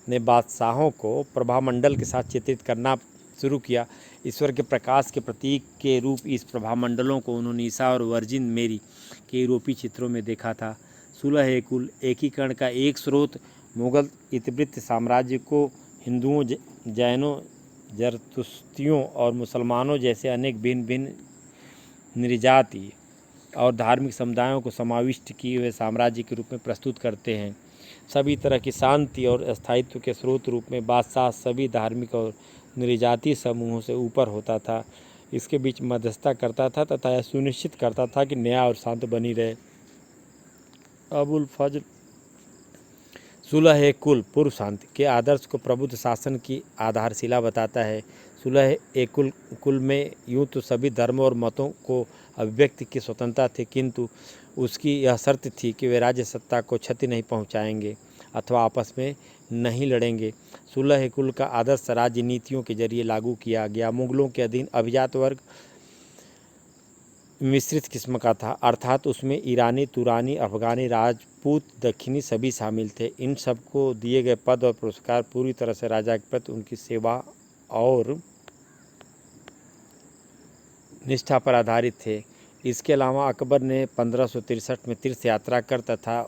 ने बादशाहों को प्रभामंडल के साथ चित्रित करना शुरू किया। ईश्वर के प्रकाश के प्रतीक के रूप इस प्रभामंडलों को उन्होंने ईसा और वर्जिन मेरी के यूरोपीय चित्रों में देखा था। सुलह ए कुल एकीकरण का एक स्रोत मुगल इतिवृत्त साम्राज्य को हिंदुओं, जैनों, जरतुस्तियों और मुसलमानों जैसे अनेक भिन्न भिन्न नृजातीय और धार्मिक समुदायों को समाविष्ट किए हुए साम्राज्य के रूप में प्रस्तुत करते हैं। सभी तरह की शांति और स्थायित्व के स्रोत रूप में बादशाह सभी धार्मिक और नृजातीय समूहों से ऊपर होता था। इसके बीच मध्यस्थता करता था तथा यह सुनिश्चित करता था कि न्याय और शांति बनी रहे। अबुल फजल सुलह ए कुल पूर्व शांति के आदर्श को प्रबुद्ध शासन की आधारशिला बताता है। सुलह ए कुल में यूँ तो सभी धर्मों और मतों को अभिव्यक्ति की स्वतंत्रता थी, किंतु उसकी यह शर्त थी कि वे राज्य सत्ता को क्षति नहीं पहुंचाएंगे अथवा आपस में नहीं लड़ेंगे। सुलह ए कुल का आदर्श राज्य नीतियों के जरिए लागू किया गया। मुगलों के अधीन अभिजात वर्ग मिश्रित किस्म का था, अर्थात उसमें ईरानी, तुरानी, अफगानी, राजपूत, दक्षिणी सभी शामिल थे। इन सबको दिए गए पद और पुरस्कार पूरी तरह से राजा के प्रति उनकी सेवा और निष्ठा पर आधारित थे। इसके अलावा अकबर ने 1563 में तीर्थ यात्रा कर तथा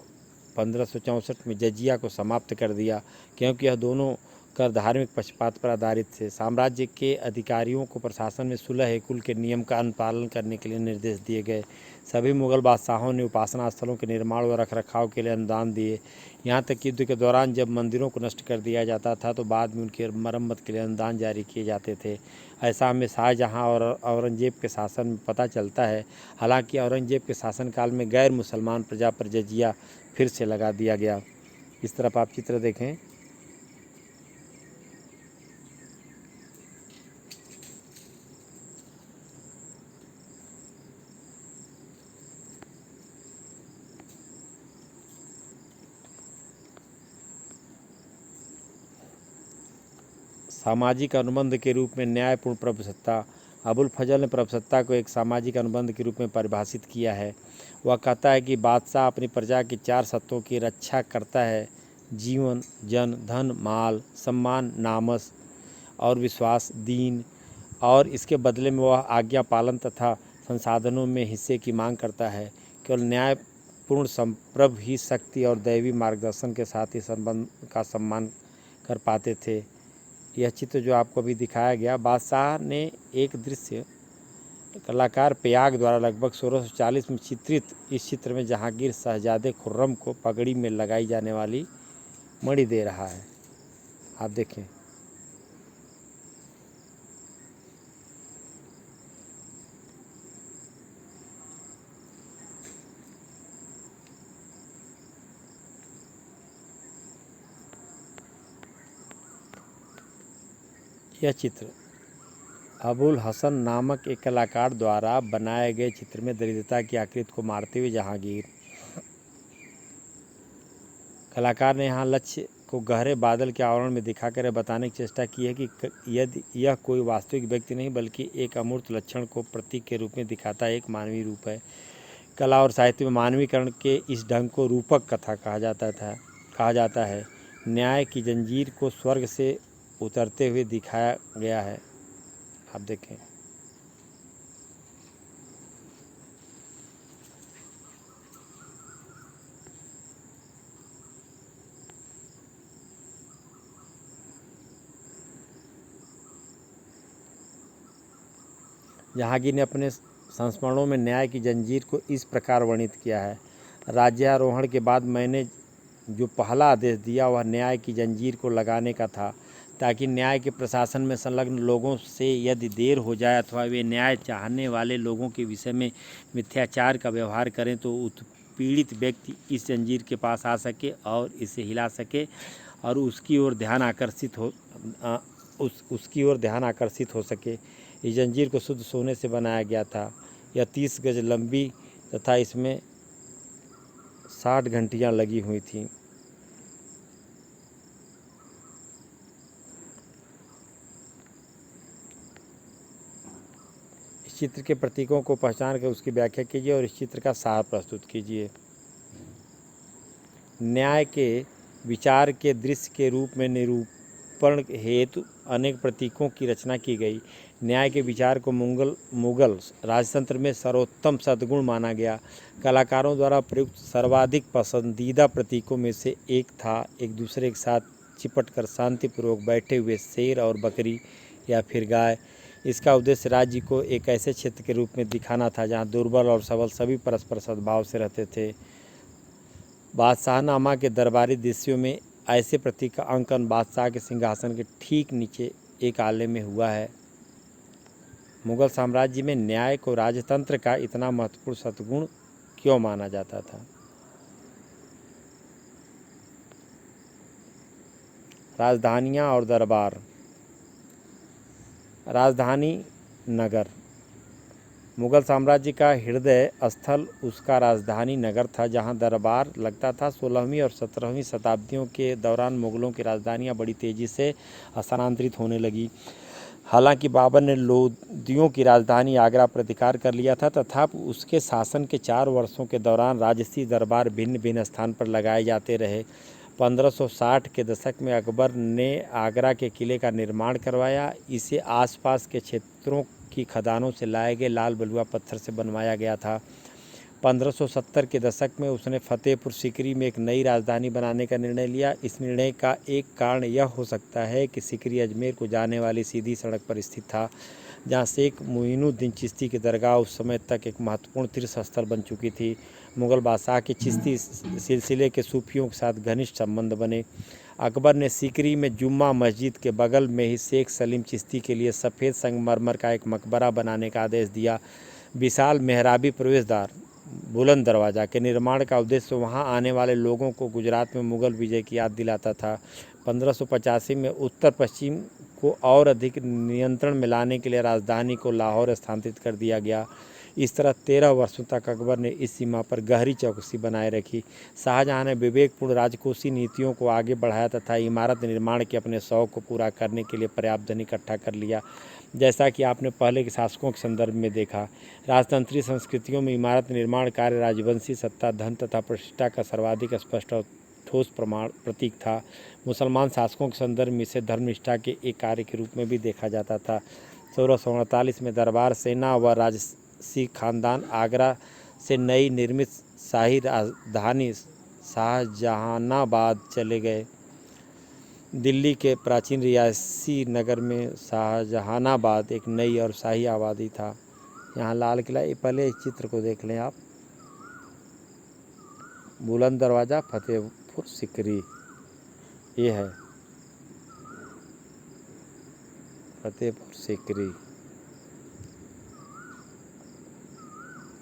1564 में जजिया को समाप्त कर दिया, क्योंकि यह दोनों कर धार्मिक पक्षपात पर आधारित थे। साम्राज्य के अधिकारियों को प्रशासन में सुलह ए कुल के नियम का अनुपालन करने के लिए निर्देश दिए गए। सभी मुगल बादशाहों ने उपासना स्थलों के निर्माण व रखरखाव के लिए अनुदान दिए। यहाँ तक कि युद्ध के दौरान जब मंदिरों को नष्ट कर दिया जाता था तो बाद में उनकी मरम्मत के लिए अनुदान जारी किए जाते थे। ऐसा हमें शाहजहाँ और औरंगजेब के शासन में पता चलता है। हालांकि औरंगजेब के शासनकाल में गैर मुसलमान प्रजा पर जजिया फिर से लगा दिया गया। इस तरफ आप चित्र देखें। सामाजिक अनुबंध के रूप में न्यायपूर्ण प्रभुसत्ता। अबुल फजल ने प्रभुसत्ता को एक सामाजिक अनुबंध के रूप में परिभाषित किया है। वह कहता है कि बादशाह अपनी प्रजा की 4 सत्तों की रक्षा करता है: जीवन, जन, धन, माल, सम्मान, नामस और विश्वास, दीन, और इसके बदले में वह आज्ञा पालन तथा संसाधनों में हिस्से की मांग करता है। केवल न्यायपूर्ण संप्रभु ही शक्ति और दैवी मार्गदर्शन के साथ ही संबंध का सम्मान कर पाते थे। यह चित्र जो आपको अभी दिखाया गया, बादशाह ने एक दृश्य कलाकार प्याग द्वारा लगभग 1640 में चित्रित इस चित्र में जहांगीर शहजादे खुर्रम को पगड़ी में लगाई जाने वाली मणि दे रहा है। आप देखें। यह चित्र अबुल हसन नामक एक कलाकार द्वारा बनाए गए चित्र में दरिद्रता की आकृति को मारते हुए जहांगीर। कलाकार ने यहाँ लक्ष्य को गहरे बादल के आवरण में दिखाकर बताने की चेष्टा की है कि यदि यह कोई वास्तविक व्यक्ति नहीं बल्कि एक अमूर्त लक्षण को प्रतीक के रूप में दिखाता है, एक मानवीय रूप है। कला और साहित्य में मानवीकरण के इस ढंग को रूपक कथा कहा जाता है। न्याय की जंजीर को स्वर्ग से उतरते हुए दिखाया गया है। आप देखें। जहांगीर ने अपने संस्मरणों में न्याय की जंजीर को इस प्रकार वर्णित किया है: राज्यारोहण के बाद मैंने जो पहला आदेश दिया वह न्याय की जंजीर को लगाने का था, ताकि न्याय के प्रशासन में संलग्न लोगों से यदि देर हो जाए अथवा वे न्याय चाहने वाले लोगों के विषय में मिथ्याचार का व्यवहार करें तो उत्पीड़ित व्यक्ति इस जंजीर के पास आ सके और इसे हिला सके और उसकी ओर ध्यान आकर्षित हो सके। इस जंजीर को शुद्ध सोने से बनाया गया था। यह 30 गज लंबी तथा इसमें 60 घंटियाँ लगी हुई थीं। इस चित्र के प्रतीकों को पहचान कर उसकी व्याख्या कीजिए और इस चित्र का सार प्रस्तुत कीजिए। न्याय के विचार के दृश्य के रूप में निरूपण हेतु अनेक प्रतीकों की रचना की गई। न्याय के विचार को मुगल राजतंत्र में सर्वोत्तम सद्गुण माना गया। कलाकारों द्वारा प्रयुक्त सर्वाधिक पसंदीदा प्रतीकों में से एक था एक दूसरे के साथ चिपटकर शांतिपूर्वक बैठे हुए शेर और बकरी या फिर गाय। इसका उद्देश्य राज्य को एक ऐसे क्षेत्र के रूप में दिखाना था जहाँ दुर्बल और सबल सभी परस्पर सद्भाव से रहते थे। बादशाहनामा के दरबारी दृश्यों में ऐसे प्रतीक का अंकन बादशाह के सिंहासन के ठीक नीचे एक आले में हुआ है। मुगल साम्राज्य में न्याय को राजतंत्र का इतना महत्वपूर्ण सद्गुण क्यों माना जाता था? राजधानियाँ और दरबार। राजधानी नगर। मुगल साम्राज्य का हृदय स्थल उसका राजधानी नगर था, जहां दरबार लगता था। 16वीं और 17वीं शताब्दियों के दौरान मुगलों की राजधानियां बड़ी तेज़ी से स्थानांतरित होने लगी। हालांकि बाबर ने लोदियों की राजधानी आगरा पर अधिकार कर लिया था, तथापि उसके शासन के 4 वर्षों के दौरान राजसी दरबार भिन्न भिन्न स्थान पर लगाए जाते रहे। 1560 के दशक में अकबर ने आगरा के किले का निर्माण करवाया। इसे आसपास के क्षेत्रों की खदानों से लाए गए लाल बलुआ पत्थर से बनवाया गया था। 1570 के दशक में उसने फतेहपुर सीकरी में एक नई राजधानी बनाने का निर्णय लिया। इस निर्णय का एक कारण यह हो सकता है कि सीकरी अजमेर को जाने वाली सीधी सड़क पर स्थित था, जहाँ शेख मोइनुद्दीन चिश्ती की दरगाह उस समय तक एक महत्वपूर्ण तीर्थ स्थल बन चुकी थी। मुगल बादशाह के चिश्ती सिलसिले के सूफियों के साथ घनिष्ठ संबंध बने। अकबर ने सीकरी में जुम्मा मस्जिद के बगल में ही शेख सलीम चिश्ती के लिए सफ़ेद संगमरमर का एक मकबरा बनाने का आदेश दिया। विशाल मेहराबी प्रवेशद्वार, बुलंद दरवाज़ा के निर्माण का उद्देश्य वहां आने वाले लोगों को गुजरात में मुगल विजय की याद दिलाता था। 1585 में उत्तर पश्चिम को और अधिक नियंत्रण में लाने के लिए राजधानी को लाहौर स्थानांतरित कर दिया गया। इस तरह 13 वर्षों तक अकबर ने इस सीमा पर गहरी चौकसी बनाए रखी। शाहजहां ने विवेकपूर्ण राजकोषीय नीतियों को आगे बढ़ाया तथा इमारत निर्माण के अपने शौक को पूरा करने के लिए पर्याप्त धन इकट्ठा कर लिया। जैसा कि आपने पहले के शासकों के संदर्भ में देखा, राजतंत्रीय संस्कृतियों में इमारत निर्माण कार्य राजवंशी सत्ता, धन तथा प्रतिष्ठा का सर्वाधिक स्पष्ट और ठोस प्रतीक था। मुसलमान शासकों के संदर्भ में इसे धर्मनिष्ठा के एक कार्य के रूप में भी देखा जाता था। 1648 में दरबार सेना व राजसी खानदान आगरा से नई निर्मित शाही राजधानी शाहजहानाबाद चले गए। दिल्ली के प्राचीन रियासी नगर में शाहजहानाबाद एक नई और शाही आबादी था। यहाँ लाल किला, ये पहले इस चित्र को देख लें आप। बुलंद दरवाज़ा, फतेहपुर सीकरी, ये है फतेहपुर सीकरी।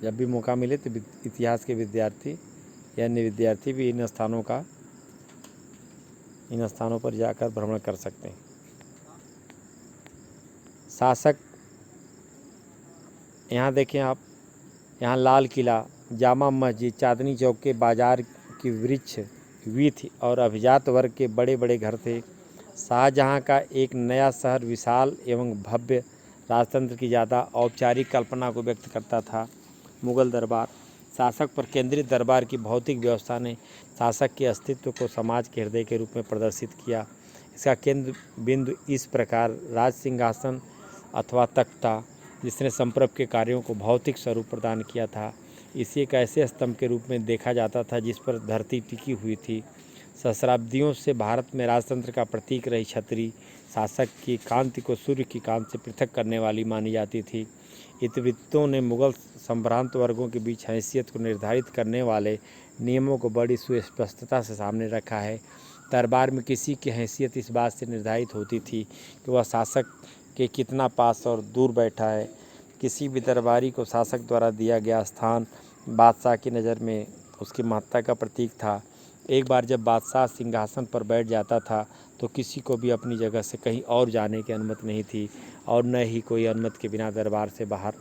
जब भी मौका मिले तो इतिहास के विद्यार्थी या अन्य विद्यार्थी भी इन स्थानों पर जाकर भ्रमण कर सकते हैं। शासक, यहाँ देखें आप, यहाँ लाल किला, जामा मस्जिद, चांदनी चौक के बाजार की वृक्ष, वीथी और अभिजात वर्ग के बड़े बड़े घर थे। शाहजहाँ का एक नया शहर विशाल एवं भव्य राजतंत्र की ज़्यादा औपचारिक कल्पना को व्यक्त करता था। मुगल दरबार। शासक पर केंद्रित दरबार की भौतिक व्यवस्था ने शासक के अस्तित्व को समाज के हृदय के रूप में प्रदर्शित किया। इसका केंद्र बिंदु इस प्रकार राज सिंहासन अथवा तख्ता, जिसने संप्रभ के कार्यों को भौतिक स्वरूप प्रदान किया था। इसे एक ऐसे स्तंभ के रूप में देखा जाता था जिस पर धरती टिकी हुई थी। सहस्राब्दियों से भारत में राजतंत्र का प्रतीक रही छतरी शासक की कांति को सूर्य की कांति से पृथक करने वाली मानी जाती थी। इतिवृत्तों ने मुगल संभ्रांत वर्गों के बीच हैसियत को निर्धारित करने वाले नियमों को बड़ी सुस्पष्टता से सामने रखा है। दरबार में किसी की हैसियत इस बात से निर्धारित होती थी कि वह शासक के कितना पास और दूर बैठा है। किसी भी दरबारी को शासक द्वारा दिया गया स्थान बादशाह की नज़र में उसकी महत्ता का प्रतीक था। एक बार जब बादशाह सिंहासन पर बैठ जाता था तो किसी को भी अपनी जगह से कहीं और जाने की अनुमति नहीं थी और न ही कोई अनुमति के बिना दरबार से बाहर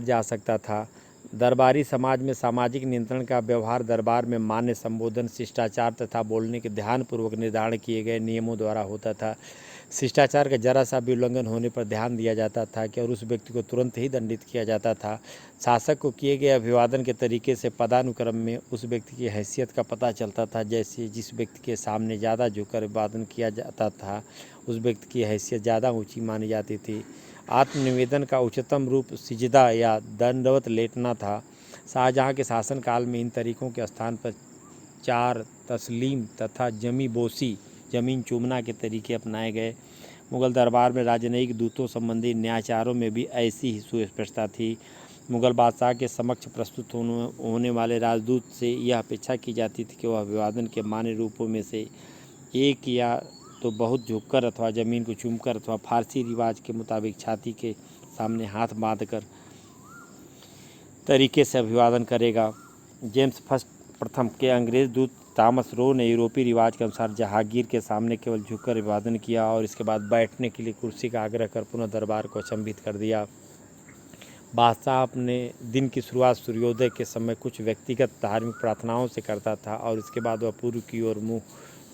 जा सकता था। दरबारी समाज में सामाजिक नियंत्रण का व्यवहार दरबार में मान्य, संबोधन, शिष्टाचार तथा बोलने के ध्यानपूर्वक निर्धारण किए गए नियमों द्वारा होता था। शिष्टाचार का जरा सा भी उल्लंघन होने पर ध्यान दिया जाता था कि और उस व्यक्ति को तुरंत ही दंडित किया जाता था। शासक को किए गए अभिवादन के तरीके से पदानुक्रम में उस व्यक्ति की हैसियत का पता चलता था। जैसे जिस व्यक्ति के सामने ज़्यादा झुककर अभिवादन किया जाता था, उस व्यक्ति की हैसियत ज़्यादा ऊँची मानी जाती थी। आत्मनिवेदन का उच्चतम रूप सिजदा या दंडवत लेटना था। शाहजहाँ के शासनकाल में इन तरीकों के स्थान पर चार तस्लीम तथा जमी बोसी, ज़मीन चूमना के तरीके अपनाए गए। मुगल दरबार में राजनयिक दूतों संबंधी न्यायाचारों में भी ऐसी ही सुस्पष्टता थी। मुगल बादशाह के समक्ष प्रस्तुत होने वाले राजदूत से यह अपेक्षा की जाती थी कि वह अभिवादन के मान्य रूपों में से एक या तो बहुत झुककर अथवा ज़मीन को चूमकर अथवा फारसी रिवाज के मुताबिक छाती के सामने हाथ बांधकर तरीके से अभिवादन करेगा। जेम्स फर्स्ट प्रथम के अंग्रेज़ दूत थॉमस रो ने यूरोपीय रिवाज के अनुसार जहांगीर के सामने केवल झुककर अभिवादन किया और इसके बाद बैठने के लिए कुर्सी का आग्रह कर पुनः दरबार को अचंभित कर दिया। बादशाह अपने दिन की शुरुआत सूर्योदय के समय कुछ व्यक्तिगत धार्मिक प्रार्थनाओं से करता था और इसके बाद वह पूर्व की ओर मुँह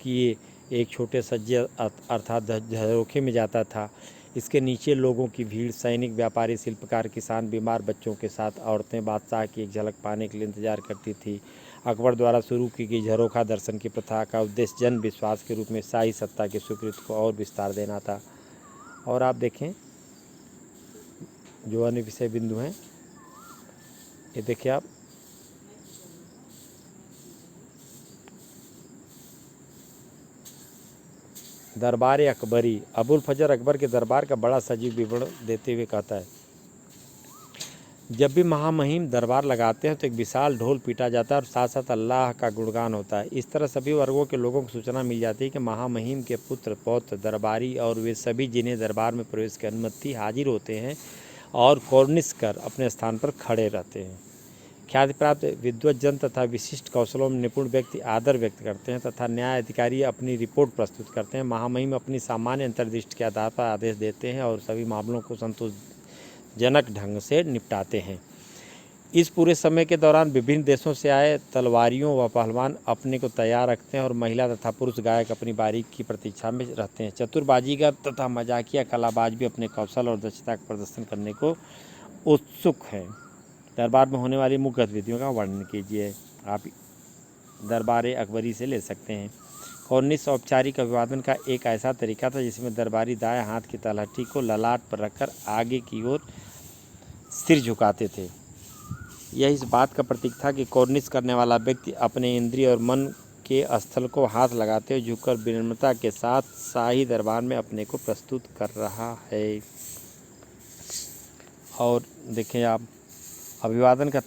किए एक छोटे सज्जे अर्थात झरोखे में जाता था। इसके नीचे लोगों की भीड़, सैनिक, व्यापारी, शिल्पकार, किसान, बीमार बच्चों के साथ औरतें बादशाह की एक झलक पाने के लिए इंतजार करती थी। अकबर द्वारा शुरू की गई झरोखा दर्शन की प्रथा का उद्देश्य जन विश्वास के रूप में शाही सत्ता की स्वीकृति को और विस्तार देना था। और आप देखें जो अन्य विषय बिंदु हैं, ये देखिए आप, दरबार अकबरी। अबुल फजर अकबर के दरबार का बड़ा सजीव विवरण देते हुए कहता है, जब भी महामहिम दरबार लगाते हैं तो एक विशाल ढोल पीटा जाता है और साथ साथ अल्लाह का गुणगान होता है। इस तरह सभी वर्गों के लोगों को सूचना मिल जाती है कि महामहिम के पुत्र, पौत्र, दरबारी और वे सभी जिन्हें दरबार में प्रवेश की अनुमति हाजिर होते हैं और कॉर्निश कर अपने स्थान पर खड़े रहते हैं। ख्याति प्राप्त विद्वज्जन तथा विशिष्ट कौशलों में निपुण व्यक्ति आदर व्यक्त करते हैं तथा न्याय अधिकारी अपनी रिपोर्ट प्रस्तुत करते हैं। महामहिम अपनी सामान्य अंतर्दृष्टि के आधार पर आदेश देते हैं और सभी मामलों को संतोषजनक ढंग से निपटाते हैं। इस पूरे समय के दौरान विभिन्न देशों से आए तलवारियों व पहलवान अपने को तैयार रखते हैं और महिला तथा पुरुष गायक अपनी बारी की प्रतीक्षा में रहते हैं। चतुर बाजीगर तथा मजाकिया कलाबाज भी अपने कौशल और दक्षता का प्रदर्शन करने को उत्सुक हैं। दरबार में होने वाली मुख्य गतिविधियों का वर्णन कीजिए। आप दरबार अकबरी से ले सकते हैं। कॉर्निश औपचारिक अभिवादन का एक ऐसा तरीका था जिसमें दरबारी दाएं हाथ की तलहटी को ललाट पर रखकर आगे की ओर सिर झुकाते थे। यह इस बात का प्रतीक था कि कॉर्निश करने वाला व्यक्ति अपने इंद्रिय और मन के स्थल को हाथ लगाते हुए झुककर विनम्रता के साथ शाही दरबार में अपने को प्रस्तुत कर रहा है। और देखें आप, अभिवादन का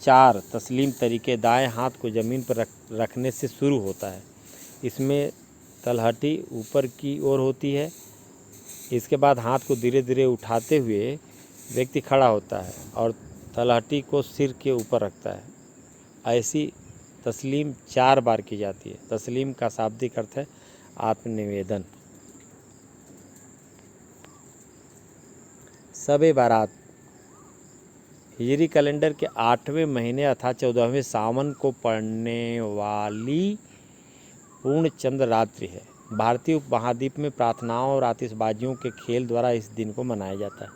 चार तस्लीम तरीके दाएं हाथ को ज़मीन पर रखने से शुरू होता है। इसमें तलहटी ऊपर की ओर होती है। इसके बाद हाथ को धीरे धीरे उठाते हुए व्यक्ति खड़ा होता है और तलहटी को सिर के ऊपर रखता है। ऐसी तस्लीम 4 बार की जाती है। तस्लीम का शाब्दिक अर्थ है आत्मनिवेदन। शब-ए बारात हिजरी कैलेंडर के 8वें महीने अर्थात 14वें सावन को पड़ने वाली पूर्ण चंद्र रात्रि है। भारतीय उपमहाद्वीप में प्रार्थनाओं और आतिशबाजियों के खेल द्वारा इस दिन को मनाया जाता है।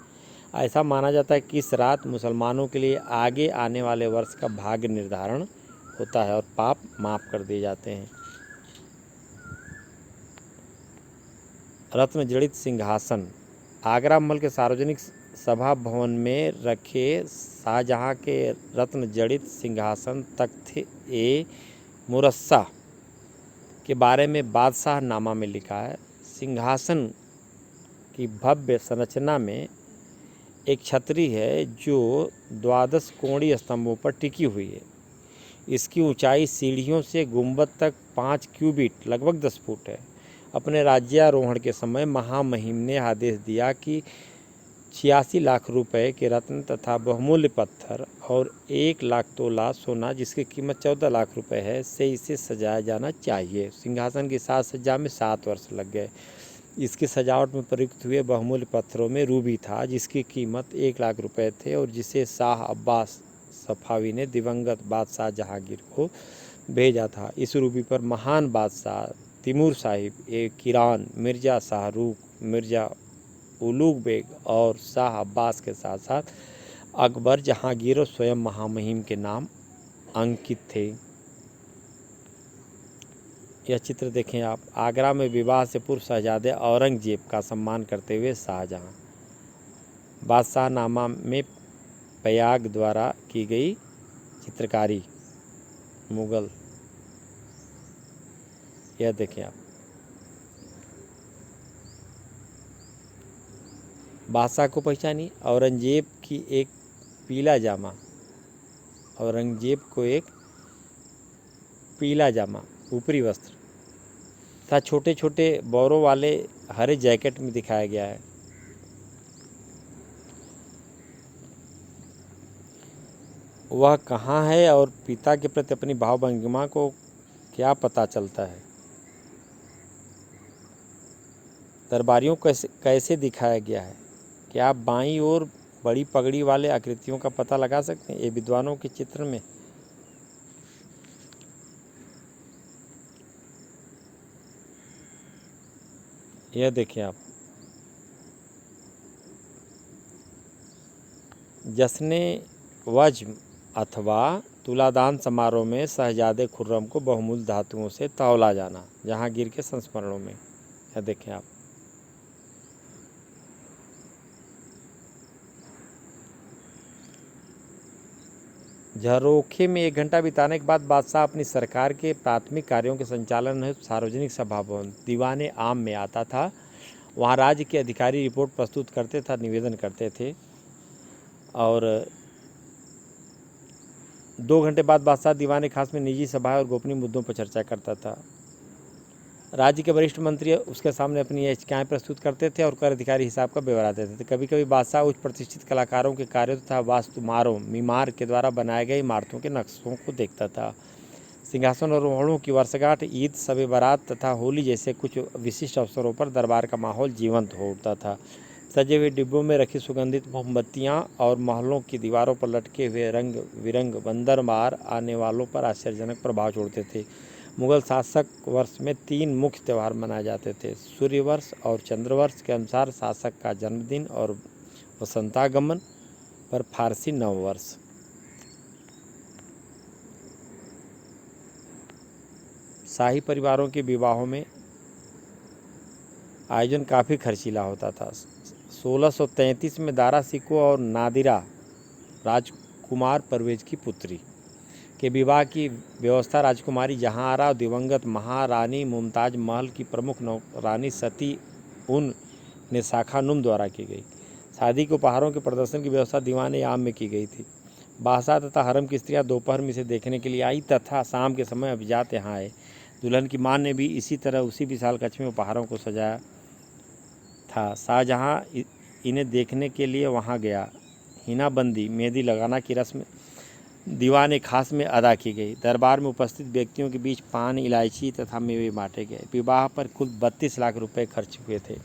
ऐसा माना जाता है कि इस रात मुसलमानों के लिए आगे आने वाले वर्ष का भाग्य निर्धारण होता है और पाप माफ़ कर दिए जाते हैं। रत्न जड़ित सिंहासन। आगरा महल के सार्वजनिक सभा भवन में रखे शाहजहां के रत्न जड़ित सिंहासन तख्त-ए-मुरस्सा के बारे में बादशाह नामा में लिखा है। सिंहासन की भव्य संरचना में एक छतरी है जो 12 कोणीय स्तंभों पर टिकी हुई है। इसकी ऊंचाई सीढ़ियों से गुंबद तक 5 क्यूबिट लगभग 10 फुट है। अपने राज्यारोहण के समय महामहिम ने आदेश दिया कि 86 लाख रुपए के रत्न तथा बहुमूल्य पत्थर और 1 लाख तोला सोना जिसकी कीमत 14 लाख रुपए है से इसे सजाया जाना चाहिए। सिंहासन की साज सज्जा में 7 वर्ष लग गए। इसकी सजावट में प्रयुक्त हुए बहुमूल्य पत्थरों में रूबी था जिसकी कीमत 1 लाख रुपए थे और जिसे शाह अब्बास सफावी ने दिवंगत बादशाह जहांगीर को भेजा था। इस रूबी पर महान बादशाह तिमूर साहिब किरान, मिर्ज़ा शाहरुख, मिर्ज़ा उलूग बेग और शाह अब्बास के साथ साथ अकबर, जहांगीर और स्वयं महामहिम के नाम अंकित थे। यह चित्र देखें आप। आगरा में विवाह से पूर्व शहजादे औरंगजेब का सम्मान करते हुए शाहजहां। बादशाहनामा में पयाग द्वारा की गई चित्रकारी। मुगल। यह देखें आप। बादशाह को पहचानिए। औरंगजेब की एक पीला जामा। औरंगजेब को एक पीला जामा ऊपरी वस्त्र तथा छोटे छोटे बौरों वाले हरे जैकेट में दिखाया गया है। वह कहाँ है और पिता के प्रति अपनी भावभंगिमा को क्या पता चलता है। दरबारियों को कैसे दिखाया गया है। क्या आप बाईं ओर बड़ी पगड़ी वाले आकृतियों का पता लगा सकते हैं। ये विद्वानों के चित्र में यह देखिए आप, जश्ने वज्र अथवा तुलादान समारोह में शहजादे खुर्रम को बहुमूल्य धातुओं से तौला जाना, जहांगीर के संस्मरणों में। यह देखें आप, झरोखे में 1 घंटा बिताने के बाद बादशाह अपनी सरकार के प्राथमिक कार्यों के संचालन हेतु सार्वजनिक सभा भवन दीवाने आम में आता था। वहाँ राज्य के अधिकारी रिपोर्ट प्रस्तुत करते था, निवेदन करते थे, और 2 घंटे बाद बादशाह दीवाने खास में निजी सभा और गोपनीय मुद्दों पर चर्चा करता था। राज्य के वरिष्ठ मंत्री उसके सामने अपनी याचिकाएं प्रस्तुत करते थे और कर अधिकारी हिसाब का ब्यौरा देते थे। कभी कभी बादशाह उच्च प्रतिष्ठित कलाकारों के कार्यों तथा वास्तुमारों मीमार के द्वारा बनाए गए इमारतों के नक्शों को देखता था। सिंहासन और मोहरों की वर्षगांठ, ईद, शब बारात तथा होली जैसे कुछ विशिष्ट अवसरों पर दरबार का माहौल जीवंत हो उठता था। सजे हुए डिब्बों में रखी सुगंधित मोमबत्तियाँ और महलों की दीवारों पर लटके हुए रंग बिरंग बंदर मार आने वालों पर आश्चर्यजनक प्रभाव छोड़ते थे। मुगल शासक वर्ष में 3 मुख्य त्यौहार मनाए जाते थे। सूर्यवर्ष और चंद्रवर्ष के अनुसार शासक का जन्मदिन और वसंतागमन पर फारसी नववर्ष। शाही परिवारों के विवाहों में आयोजन काफ़ी खर्चीला होता था। 1633 में दारा शिकोह और नादिरा राजकुमार परवेज की पुत्री के विवाह की व्यवस्था राजकुमारी जहांआरा और दिवंगत महारानी मुमताज महल की प्रमुख रानी सती उन निसाखानुम द्वारा की गई। शादी के उपहारों के प्रदर्शन की व्यवस्था दीवाने आम में की गई थी। बादशाह तथा हरम की स्त्रियां दोपहर में इसे देखने के लिए आई तथा शाम के समय अभिजात यहाँ आए। दुल्हन की मां ने भी इसी तरह उसी विशाल कक्ष में उपहारों को सजाया था। शाहजहाँ इन्हें देखने के लिए वहाँ गया। हिनाबंदी, मेहंदी लगाना की रस्म दीवाने खास में अदा की गई। दरबार में उपस्थित व्यक्तियों के बीच पान, इलायची तथा मेवे बांटे गए। विवाह पर कुल 32 लाख रुपए खर्च हुए थे,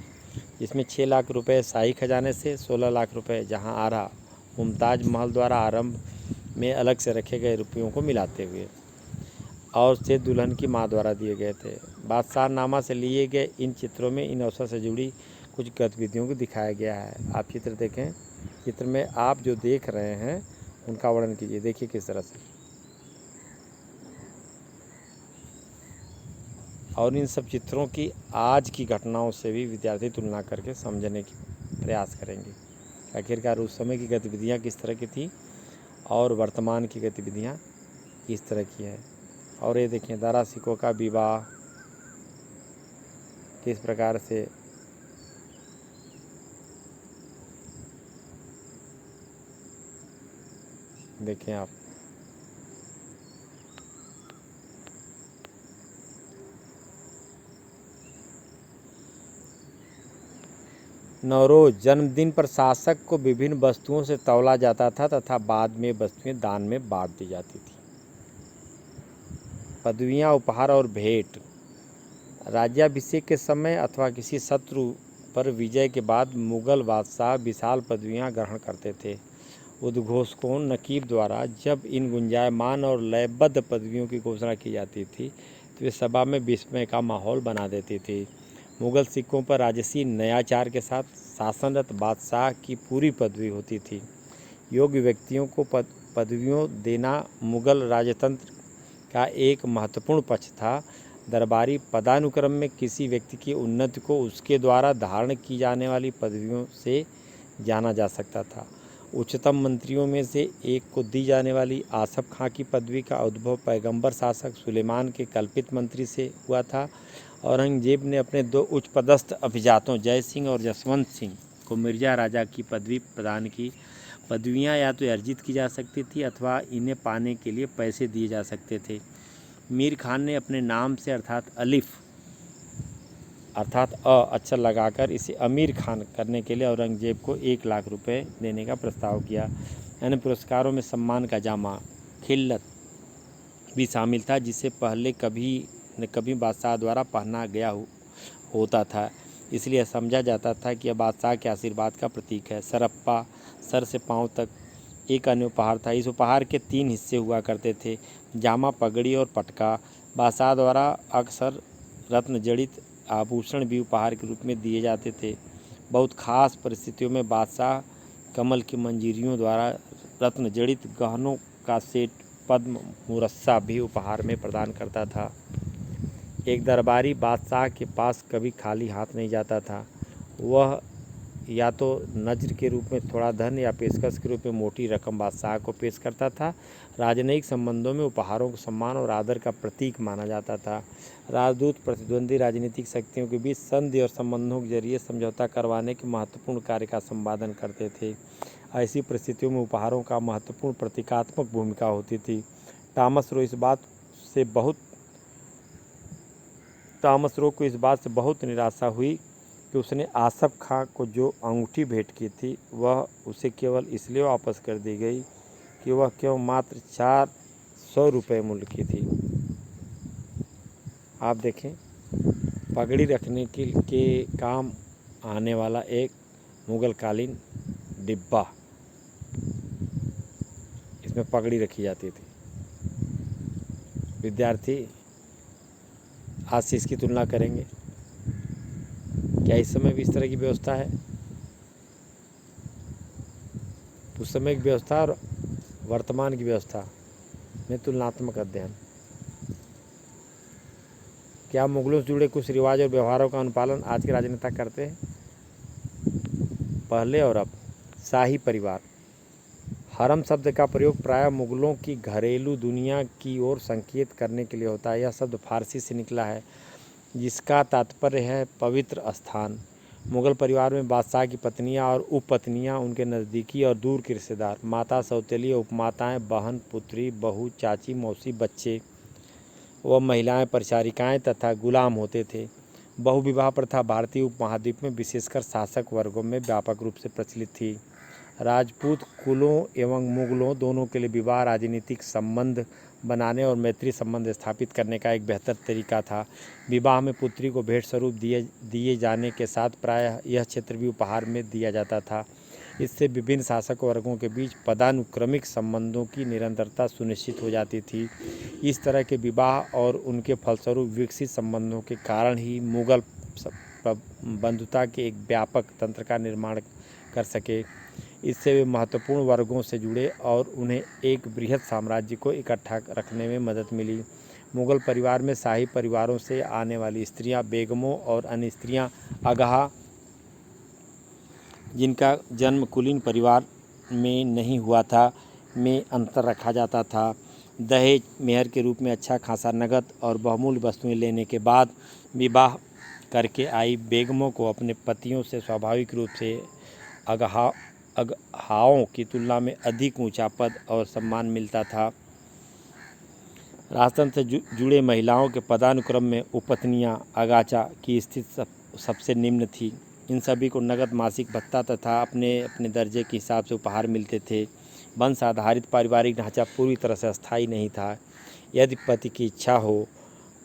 जिसमें 6 लाख रुपए शाही खजाने से, 16 लाख रुपए जहांआरा मुमताज महल द्वारा आरंभ में अलग से रखे गए रुपयों को मिलाते हुए और से दुल्हन की मां द्वारा दिए गए थे। बादशाहनामा से लिए गए इन चित्रों में इन अवसर से जुड़ी कुछ गतिविधियों को दिखाया गया है। आप चित्र देखें। चित्र में आप जो देख रहे हैं उनका वर्णन कीजिए। देखिए किस तरह से, और इन सब चित्रों की आज की घटनाओं से भी विद्यार्थी तुलना करके समझने की प्रयास करेंगे। आखिरकार उस समय की गतिविधियाँ किस तरह की थी और वर्तमान की गतिविधियाँ किस तरह की है। और ये देखिए, दारा शिकोह का विवाह किस प्रकार से देखें आप। नवरोज जन्मदिन पर शासक को विभिन्न वस्तुओं से तौला जाता था तथा बाद में वस्तुएं दान में बांट दी जाती थी। पदवियां, उपहार और भेंट। राज्याभिषेक के समय अथवा किसी शत्रु पर विजय के बाद मुगल बादशाह विशाल पदवियां ग्रहण करते थे। उद्घोषकों नकीब द्वारा जब इन गुंजायमान और लयबद्ध पदवियों की घोषणा की जाती थी तो वे सभा में विस्मय का माहौल बना देती थी। मुगल सिक्कों पर राजसी नयाचार के साथ शासनरत बादशाह की पूरी पदवी होती थी। योग्य व्यक्तियों को पदवियों देना मुगल राजतंत्र का एक महत्वपूर्ण पक्ष था। दरबारी पदानुक्रम में किसी व्यक्ति की उन्नति को उसके द्वारा धारण की जाने वाली पदवियों से जाना जा सकता था। उच्चतम मंत्रियों में से एक को दी जाने वाली आसफ खां की पदवी का उद्भव पैगंबर शासक सुलेमान के कल्पित मंत्री से हुआ था। औरंगजेब ने अपने 2 उच्च पदस्थ अभिजातों जय सिंह और जसवंत सिंह को मिर्जा राजा की पदवी प्रदान की। पदवियां या तो अर्जित की जा सकती थी अथवा इन्हें पाने के लिए पैसे दिए जा सकते थे। मीर खान ने अपने नाम से अर्थात अलिफ अर्थात अ अक्षर लगाकर इसे अमीर खान करने के लिए औरंगजेब को 1 लाख रुपए देने का प्रस्ताव किया। अन्य पुरस्कारों में सम्मान का जामा, खिल्लत भी शामिल था, जिसे पहले कभी न कभी बादशाह द्वारा पहना गया होता था, इसलिए समझा जाता था कि यह बादशाह के आशीर्वाद का प्रतीक है। सरप्पा, सर से पांव तक, एक अन्य उपहार था। इस उपहार के 3 हिस्से हुआ करते थे, जामा, पगड़ी और पटका। बादशाह द्वारा अक्सर रत्न जड़ित आभूषण भी उपहार के रूप में दिए जाते थे। बहुत खास परिस्थितियों में बादशाह कमल की मंजीरियों द्वारा रत्न जड़ित गहनों का सेट, पद्म, मुरस्सा भी उपहार में प्रदान करता था। एक दरबारी बादशाह के पास कभी खाली हाथ नहीं जाता था। वह या तो नज्र के रूप में थोड़ा धन या पेशकश के रूप में मोटी रकम बादशाह को पेश करता था। राजनयिक संबंधों में उपहारों को सम्मान और आदर का प्रतीक माना जाता था। राजदूत प्रतिद्वंदी राजनीतिक शक्तियों के बीच संधि और संबंधों के जरिए समझौता करवाने के महत्वपूर्ण कार्य का संपादन करते थे। ऐसी परिस्थितियों में उपहारों का महत्वपूर्ण प्रतीकात्मक भूमिका होती थी। टॉमस रो को इस बात से बहुत निराशा हुई कि उसने आसफ खां को जो अंगूठी भेंट की थी वह उसे केवल इसलिए वापस कर दी गई कि वह केवल मात्र 400 रुपये मूल्य की थी। आप देखें, पगड़ी रखने के काम आने वाला एक मुगलकालीन डिब्बा, इसमें पगड़ी रखी जाती थी। विद्यार्थी आज से इसकी तुलना करेंगे, क्या इस समय भी इस तरह की व्यवस्था है? उस समय की व्यवस्था और वर्तमान की व्यवस्था में तुलनात्मक अध्ययन। क्या मुगलों से जुड़े कुछ रिवाज और व्यवहारों का अनुपालन आज के राजनेता करते हैं? पहले और अब। शाही परिवार। हरम शब्द का प्रयोग प्रायः मुगलों की घरेलू दुनिया की ओर संकेत करने के लिए होता है। यह शब्द फारसी से निकला है, जिसका तात्पर्य है पवित्र स्थान। मुगल परिवार में बादशाह की पत्नियां और उपपत्नियां, उनके नज़दीकी और दूर के रिश्तेदार, माता, सौतेली, उपमाताएं, बहन, पुत्री, बहू, चाची, मौसी, बच्चे व महिलाएं, परिचारिकाएं तथा गुलाम होते थे। बहुविवाह प्रथा भारतीय उपमहाद्वीप में विशेषकर शासक वर्गों में व्यापक रूप से प्रचलित थी। राजपूत कुलों एवं मुगलों दोनों के लिए विवाह राजनीतिक संबंध बनाने और मैत्री संबंध स्थापित करने का एक बेहतर तरीका था। विवाह में पुत्री को भेंट स्वरूप दिए जाने के साथ प्रायः यह क्षेत्र भी उपहार में दिया जाता था। इससे विभिन्न शासक वर्गों के बीच पदानुक्रमिक संबंधों की निरंतरता सुनिश्चित हो जाती थी। इस तरह के विवाह और उनके फलस्वरूप विकसित संबंधों के कारण ही मुगल बंधुता के एक व्यापक तंत्र का निर्माण कर सके। इससे वे महत्वपूर्ण वर्गों से जुड़े और उन्हें एक बृहद साम्राज्य को इकट्ठा रखने में मदद मिली। मुगल परिवार में शाही परिवारों से आने वाली स्त्रियां, बेगमों और अन्य स्त्रियां अगहा, जिनका जन्म कुलीन परिवार में नहीं हुआ था, में अंतर रखा जाता था। दहेज मेहर के रूप में अच्छा खासा नगद और बहुमूल्य वस्तुएं लेने के बाद विवाह करके आई बेगमों को अपने पतियों से स्वाभाविक रूप से अगहाओं की तुलना में अधिक ऊंचा पद और सम्मान मिलता था। राजतंत्र से जुड़े महिलाओं के पदानुक्रम में उपपत्नियां अगाचा की स्थिति सबसे निम्न थी। इन सभी को नगद मासिक भत्ता तथा अपने अपने दर्जे के हिसाब से उपहार मिलते थे। वंश आधारित पारिवारिक ढांचा पूरी तरह से अस्थायी नहीं था। यदि पति की इच्छा हो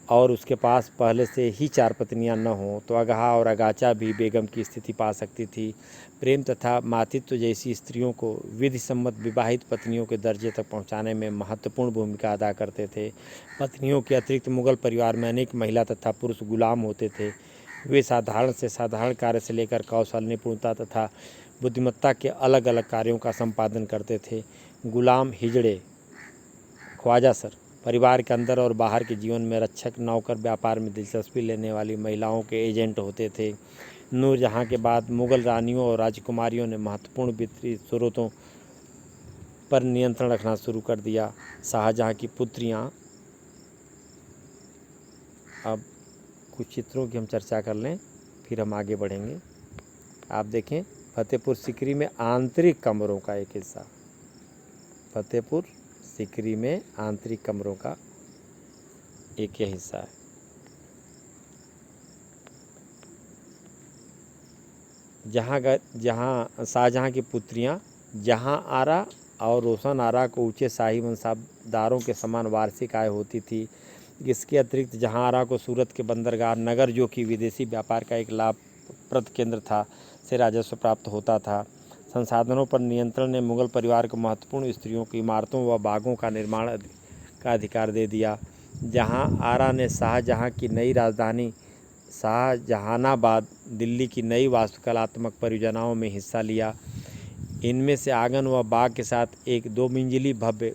और उसके पास पहले से ही 4 पत्नियां न हों तो अगहा और अगाचा भी बेगम की स्थिति पा सकती थी। प्रेम तथा मातृत्व जैसी स्त्रियों को विधि सम्मत विवाहित पत्नियों के दर्जे तक पहुंचाने में महत्वपूर्ण भूमिका अदा करते थे। पत्नियों के अतिरिक्त मुगल परिवार में अनेक महिला तथा पुरुष गुलाम होते थे। वे साधारण से साधारण कार्य से लेकर कौशल, निपुणता तथा बुद्धिमत्ता के अलग अलग कार्यों का संपादन करते थे। गुलाम, हिजड़े, ख्वाजा सर परिवार के अंदर और बाहर के जीवन में रक्षक, नौकर, व्यापार में दिलचस्पी लेने वाली महिलाओं के एजेंट होते थे। नूरजहाँ के बाद मुगल रानियों और राजकुमारियों ने महत्वपूर्ण वित्तीय स्रोतों पर नियंत्रण रखना शुरू कर दिया। शाहजहाँ की पुत्रियाँ, अब कुछ चित्रों की हम चर्चा कर लें फिर हम आगे बढ़ेंगे। आप देखें, फतेहपुर सीकरी में आंतरिक कमरों का एक हिस्सा, फतेहपुर सीकरी में आंतरिक कमरों का एक यह हिस्सा है। जहाँ शाहजहाँ की पुत्रियाँ जहाँ आरा और रोशन आरा को ऊँचे शाही वंशदारों के समान वार्षिक आय होती थी। इसके अतिरिक्त जहाँ आरा को सूरत के बंदरगाह नगर, जो कि विदेशी व्यापार का एक लाभप्रद केंद्र था, से राजस्व प्राप्त होता था। संसाधनों पर नियंत्रण ने मुगल परिवार को महत्वपूर्ण स्त्रियों की इमारतों व बागों का निर्माण का अधिकार दे दिया। जहाँ आरा ने शाहजहाँ की नई राजधानी शाहजहानाबाद दिल्ली की नई वास्तुकलात्मक परियोजनाओं में हिस्सा लिया। इनमें से आंगन व बाग के साथ एक 2 मंजिली भव्य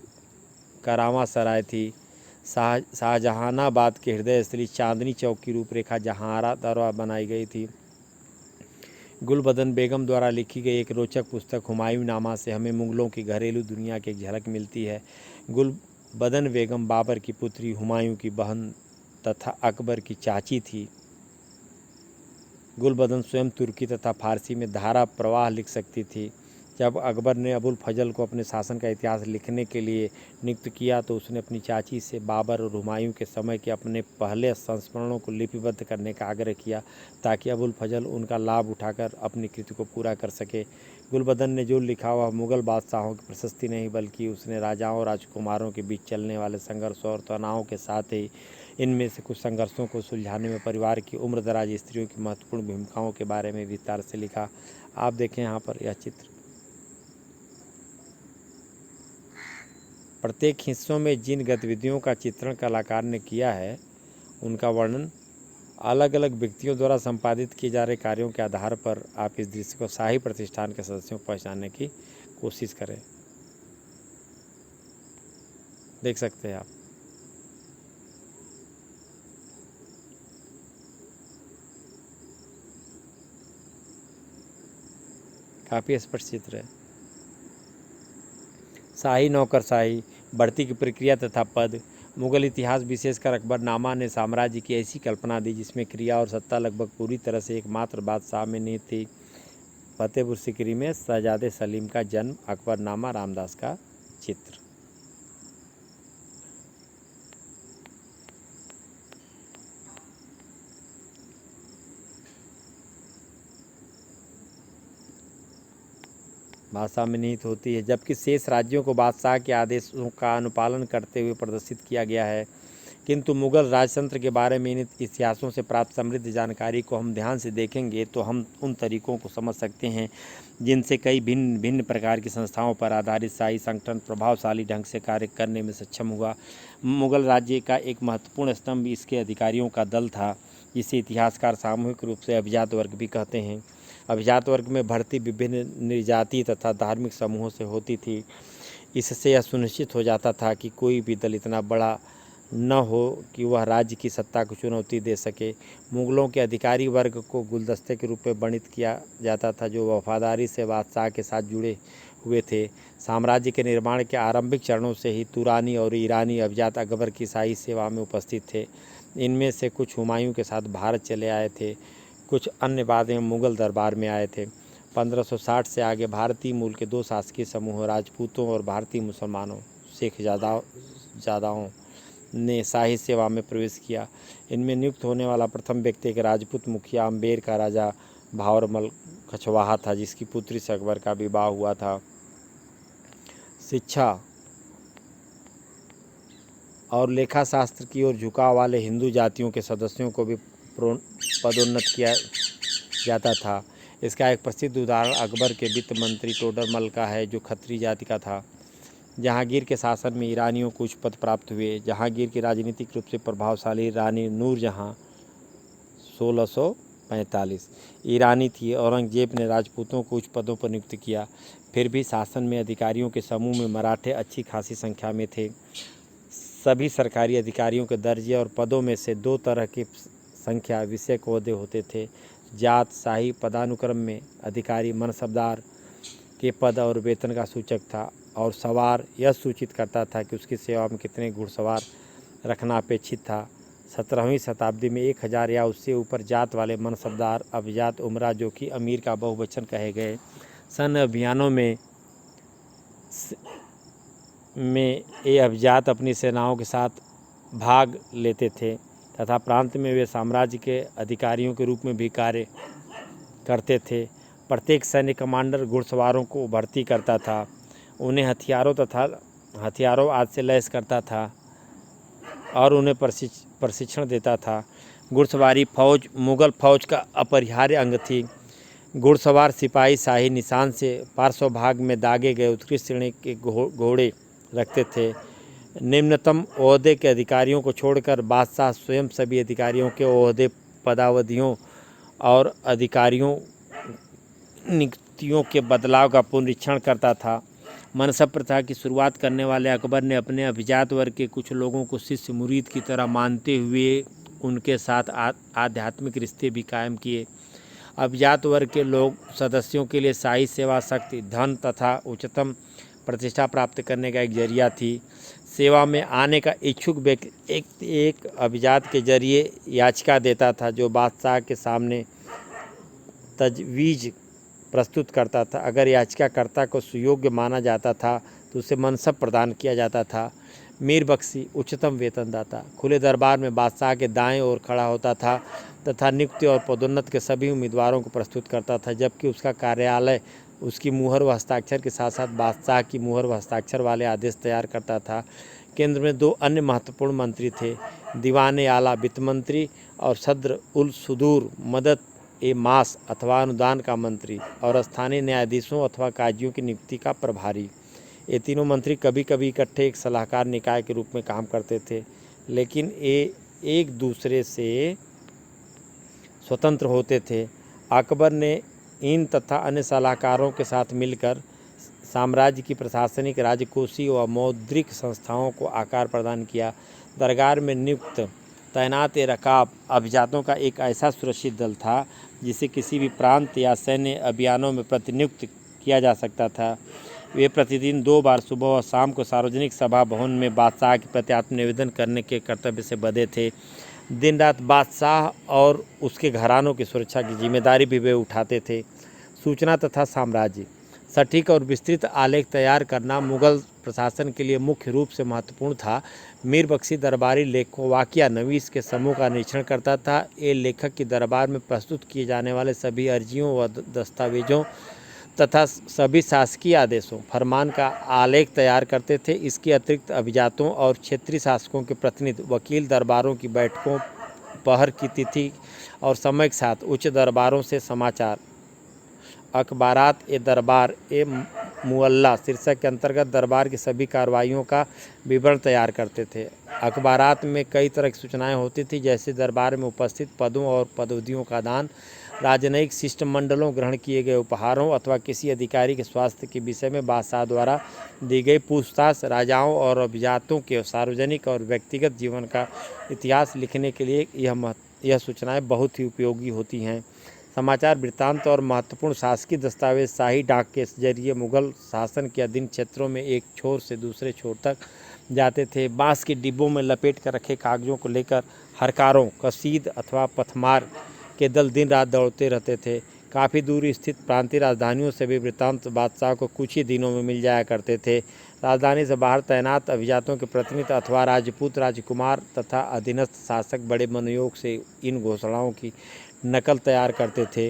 करामासराय थी। शाहजहानाबाद के हृदय स्थली चांदनी चौक की रूपरेखा जहाँ आरा द्वारा बनाई गई थी। गुलबदन बेगम द्वारा लिखी गई एक रोचक पुस्तक हुमायूं नामा से हमें मुगलों की घरेलू दुनिया की एक झलक मिलती है। गुलबदन बेगम बाबर की पुत्री, हुमायूं की बहन तथा अकबर की चाची थी। गुलबदन स्वयं तुर्की तथा फारसी में धारा प्रवाह लिख सकती थी। जब अकबर ने अबुल फजल को अपने शासन का इतिहास लिखने के लिए नियुक्त किया तो उसने अपनी चाची से बाबर और हुमायूं के समय के अपने पहले संस्मरणों को लिपिबद्ध करने का आग्रह किया, ताकि अबुल फजल उनका लाभ उठाकर अपनी कृति को पूरा कर सके। गुलबदन ने जो लिखा वह मुगल बादशाहों की प्रशस्ति नहीं, बल्कि उसने राजाओं और राजकुमारों के बीच चलने वाले संघर्षों और तनावों के साथ ही इनमें से कुछ संघर्षों को सुलझाने में परिवार की उम्रदराज स्त्रियों की महत्वपूर्ण भूमिकाओं के बारे में विस्तार से लिखा। आप देखें यहाँ पर यह चित्र। प्रत्येक हिस्सों में जिन गतिविधियों का चित्रण कलाकार ने किया है, उनका वर्णन अलग अलग व्यक्तियों द्वारा संपादित किए जा रहे कार्यों के आधार पर आप इस दृश्य को शाही प्रतिष्ठान के सदस्यों को पहचानने की कोशिश करें। देख सकते हैं आप। काफ़ी स्पष्ट चित्र है। शाही नौकरशाही, बढ़ती की प्रक्रिया तथा पद। मुगल इतिहास, विशेषकर अकबरनामा ने साम्राज्य की ऐसी कल्पना दी जिसमें क्रिया और सत्ता लगभग पूरी तरह से एकमात्र बादशाह में निहित थी। फतेहपुर सीकरी में शहजादे सलीम का जन्म, अकबरनामा, रामदास का चित्र। बादशाह में निहित होती है, जबकि शेष राज्यों को बादशाह के आदेशों का अनुपालन करते हुए प्रदर्शित किया गया है। किंतु मुगल राजतंत्र के बारे में इन इतिहासों से प्राप्त समृद्ध जानकारी को हम ध्यान से देखेंगे तो हम उन तरीकों को समझ सकते हैं जिनसे कई भिन्न भिन्न प्रकार की संस्थाओं पर आधारित शाही संगठन प्रभावशाली ढंग से कार्य करने में सक्षम हुआ। मुगल राज्य का एक महत्वपूर्ण स्तंभ इसके अधिकारियों का दल था, जिसे इतिहासकार सामूहिक रूप से अभिजात वर्ग भी कहते हैं। अभिजात वर्ग में भर्ती विभिन्न निर्जातीय तथा धार्मिक समूहों से होती थी। इससे यह सुनिश्चित हो जाता था कि कोई भी दल इतना बड़ा न हो कि वह राज्य की सत्ता को चुनौती दे सके। मुगलों के अधिकारी वर्ग को गुलदस्ते के रूप में वर्णित किया जाता था, जो वफादारी से बादशाह के साथ जुड़े हुए थे। साम्राज्य के निर्माण के आरंभिक चरणों से ही तुरानी और ईरानी अभिजात अकबर की शाही सेवा में उपस्थित थे। इनमें से कुछ हुमायूं के साथ भारत चले आए थे, कुछ अन्य बाद में मुगल दरबार में आए थे। 1560 से आगे भारतीय मूल के 2 शासकीय समूह, राजपूतों और भारतीय मुसलमानों शेख ज़ादाओं ने शाही सेवा में प्रवेश किया। इनमें नियुक्त होने वाला प्रथम व्यक्ति एक राजपूत मुखिया अम्बेर का राजा भावरमल कछवाहा था, जिसकी पुत्री से अकबर का विवाह हुआ था। शिक्षा और लेखा शास्त्र की ओर झुकाव वाले हिंदू जातियों के सदस्यों को भी पदोन्नत किया जाता था। इसका एक प्रसिद्ध उदाहरण अकबर के वित्त मंत्री टोडरमल का है, जो खत्री जाति का था। जहांगीर के शासन में ईरानियों को उच्च पद प्राप्त हुए। जहांगीर की राजनीतिक रूप से प्रभावशाली रानी नूरजहां 1645 ईरानी थी। औरंगजेब ने राजपूतों को उच्च पदों पर नियुक्त किया। फिर भी शासन में अधिकारियों के समूह में मराठे अच्छी खासी संख्या में थे। सभी सरकारी अधिकारियों के दर्जे और पदों में से 2 तरह की संख्या विषय ओहदे होते थे। जात शाही पदानुक्रम में अधिकारी मनसबदार के पद और वेतन का सूचक था, और सवार यह सूचित करता था कि उसकी सेवा में कितने घुड़सवार रखना अपेक्षित था। 17वीं शताब्दी में 1000 या उससे ऊपर जात वाले मनसबदार अभिजात उमरा, जो कि अमीर का बहुवचन कहे गए, सैन्य अभियानों में ये अभिजात अपनी सेनाओं के साथ भाग लेते थे तथा प्रांत में वे साम्राज्य के अधिकारियों के रूप में भी कार्य करते थे। प्रत्येक सैन्य कमांडर घुड़सवारों को भर्ती करता था, उन्हें हथियारों आदि से लैस करता था और उन्हें प्रशिक्षण देता था। घुड़सवारी फौज मुगल फौज का अपरिहार्य अंग थी। घुड़सवार सिपाही शाही निशान से पार्श्व भाग में दागे गए उत्कृष्ट श्रेणी के घोड़े रखते थे। निम्नतम ओहदे के अधिकारियों को छोड़कर बादशाह स्वयं सभी अधिकारियों के ओहदे, पदावधियों और अधिकारियों नियुक्तियों के बदलाव का पुनरीक्षण करता था। मनसब प्रथा की शुरुआत करने वाले अकबर ने अपने अभिजात वर्ग के कुछ लोगों को शिष्य मुरीद की तरह मानते हुए उनके साथ आध्यात्मिक रिश्ते भी कायम किए। अभिजात वर्ग के लोग सदस्यों के लिए शाही सेवा शक्ति, धन तथा उच्चतम प्रतिष्ठा प्राप्त करने का एक जरिया थी। सेवा में आने का इच्छुक व्यक्ति एक अभिजात के जरिए याचिका देता था, जो बादशाह के सामने तजवीज़ प्रस्तुत करता था। अगर याचिकाकर्ता को सुयोग्य माना जाता था तो उसे मनसब प्रदान किया जाता था। मीर बख्शी उच्चतम वेतनदाता खुले दरबार में बादशाह के दाएं ओर खड़ा होता था तथा नियुक्ति और पदोन्नत के सभी उम्मीदवारों को प्रस्तुत करता था, जबकि उसका कार्यालय उसकी मुहर व हस्ताक्षर के साथ साथ बादशाह की मुहर व हस्ताक्षर वाले आदेश तैयार करता था। केंद्र में 2 अन्य महत्वपूर्ण मंत्री थे, दीवान आला वित्त मंत्री और सद्र उल सुदूर मदद ए मास अथवा अनुदान का मंत्री और स्थानीय न्यायाधीशों अथवा काजियों की नियुक्ति का प्रभारी। ये तीनों मंत्री कभी कभी इकट्ठे एक सलाहकार निकाय के रूप में काम करते थे, लेकिन ये एक दूसरे से स्वतंत्र होते थे। अकबर ने इन तथा अन्य सलाहकारों के साथ मिलकर साम्राज्य की प्रशासनिक, राजकोषीय व मौद्रिक संस्थाओं को आकार प्रदान किया। दरबार में नियुक्त तैनात रकाब अभिजातों का एक ऐसा सुरक्षित दल था जिसे किसी भी प्रांत या सैन्य अभियानों में प्रतिनियुक्त किया जा सकता था। वे प्रतिदिन 2 बार सुबह और शाम को सार्वजनिक सभा भवन में बादशाह के प्रति आत्मनिवेदन करने के कर्तव्य से बंधे थे। दिन रात बादशाह और उसके घरानों की सुरक्षा की जिम्मेदारी भी वे उठाते थे। सूचना तथा साम्राज्य सटीक और विस्तृत आलेख तैयार करना मुगल प्रशासन के लिए मुख्य रूप से महत्वपूर्ण था। मीर बख्शी दरबारी लेखों वाकिया नवीस के समूह का निरीक्षण करता था। ये लेखक की दरबार में प्रस्तुत किए जाने वाले सभी अर्जियों व दस्तावेजों तथा सभी शासकीय आदेशों, फरमान का आलेख तैयार करते थे। इसके अतिरिक्त अभिजातों और क्षेत्रीय शासकों के प्रतिनिधि, वकील दरबारों की बैठकों, पहर की तिथि और समय के साथ उच्च दरबारों से समाचार, अखबारात ए दरबार ए मुअल्ला शीर्षक के अंतर्गत दरबार की सभी कार्रवाइयों का विवरण तैयार करते थे। अखबारात में कई तरह की सूचनाएं होती थी, जैसे दरबार में उपस्थित पदों और पदवियों का दान, राजनयिक शिष्टमंडलों ग्रहण किए गए उपहारों अथवा किसी अधिकारी के स्वास्थ्य के विषय में बादशाह द्वारा दी गई पूछताछ, राजाओं और अभिजातों के सार्वजनिक और व्यक्तिगत जीवन का इतिहास लिखने के लिए यह सूचनाएं बहुत ही उपयोगी होती हैं। समाचार वृत्तांत और महत्वपूर्ण शासकीय दस्तावेज शाही डाक के जरिए मुगल शासन के अधीन क्षेत्रों में एक छोर से दूसरे छोर तक जाते थे। बांस के डिब्बों में लपेट कर रखे कागजों को लेकर हरकारों, कसीद अथवा पथमार के दल दिन रात दौड़ते रहते थे। काफ़ी दूर स्थित प्रांतीय राजधानियों से भी वृत्तांत बादशाह को कुछ ही दिनों में मिल जाया करते थे। राजधानी से बाहर तैनात अभिजातों के प्रतिनिधि अथवा राजपूत राजकुमार तथा अधीनस्थ शासक बड़े मनोयोग से इन घोषणाओं की नकल तैयार करते थे।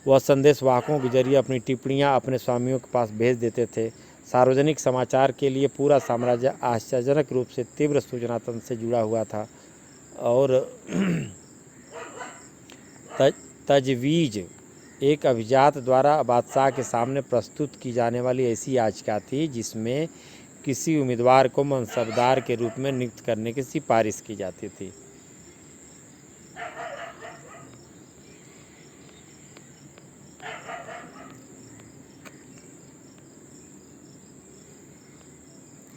वह संदेशवाहकों के जरिए अपनी टिप्पणियां अपने स्वामियों के पास भेज देते थे। सार्वजनिक समाचार के लिए पूरा साम्राज्य आश्चर्यजनक रूप से तीव्र सूचना तंत्र से जुड़ा हुआ था और तजवीज़ एक अभिजात द्वारा बादशाह के सामने प्रस्तुत की जाने वाली ऐसी याचिका थी जिसमें किसी उम्मीदवार को मनसबदार के रूप में नियुक्त करने की सिफारिश की जाती थी।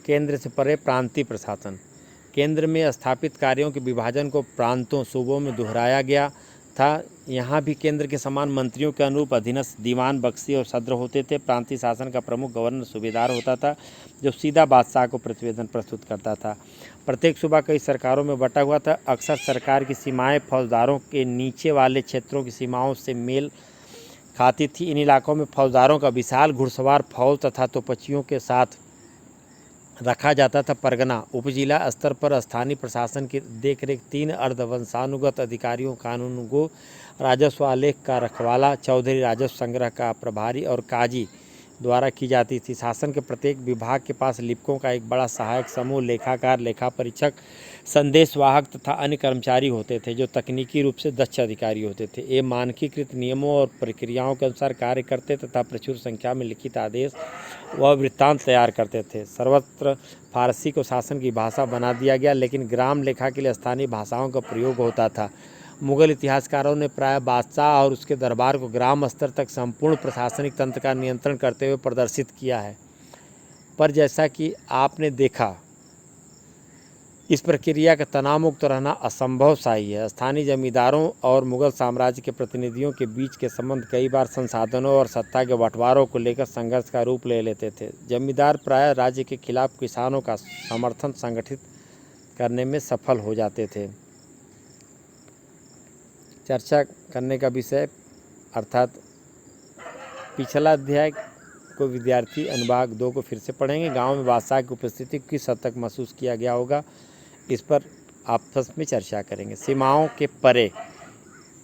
केंद्र से परे प्रांतीय प्रशासन। केंद्र में स्थापित कार्यों के विभाजन को प्रांतों, सूबों में दोहराया गया था। यहाँ भी केंद्र के समान मंत्रियों के अनुरूप अधीनस्थ दीवान, बख्शी और सद्र होते थे। प्रांतीय शासन का प्रमुख गवर्नर सूबेदार होता था, जो सीधा बादशाह को प्रतिवेदन प्रस्तुत करता था। प्रत्येक सूबा कई सरकारों में बटा हुआ था। अक्सर सरकार की सीमाएं फौजदारों के नीचे वाले क्षेत्रों की सीमाओं से मेल खाती थी। इन इलाकों में फौजदारों का विशाल घुड़सवार फौज तथा तोपचियों के साथ रखा जाता था। परगना उपजिला स्तर पर स्थानीय प्रशासन की देखरेख 3 अर्धवंशानुगत अधिकारियों, कानूनगो, राजस्व आलेख का रखवाला, चौधरी राजस्व संग्रह का प्रभारी और काजी द्वारा की जाती थी। शासन के प्रत्येक विभाग के पास लिपिकों का एक बड़ा सहायक समूह, लेखाकार, लेखा परीक्षक, संदेशवाहक तथा अन्य कर्मचारी होते थे, जो तकनीकी रूप से दक्ष अधिकारी होते थे। ये मानकीकृत नियमों और प्रक्रियाओं के अनुसार कार्य करते तथा प्रचुर संख्या में लिखित आदेश व वृत्तांत तैयार करते थे। सर्वत्र फारसी को शासन की भाषा बना दिया गया, लेकिन ग्राम लेखा के लिए स्थानीय भाषाओं का प्रयोग होता था। मुगल इतिहासकारों ने प्राय बादशाह और उसके दरबार को ग्राम स्तर तक संपूर्ण प्रशासनिक तंत्र का नियंत्रण करते हुए प्रदर्शित किया है। पर जैसा कि आपने देखा, इस प्रक्रिया का तनाव मुक्त रहना असंभव सा ही है। स्थानीय जमींदारों और मुगल साम्राज्य के प्रतिनिधियों के बीच के संबंध कई बार संसाधनों और सत्ता के बंटवारों को लेकर संघर्ष का रूप ले लेते थे। जमींदार प्राय राज्य के खिलाफ किसानों का समर्थन संगठित करने में सफल हो जाते थे। चर्चा करने का विषय अर्थात पिछला अध्याय को विद्यार्थी अनुभाग 2 को फिर से पढ़ेंगे। गांव में बादशाह की उपस्थिति किस हद तक महसूस किया गया होगा, इस पर आपस में चर्चा करेंगे। सीमाओं के परे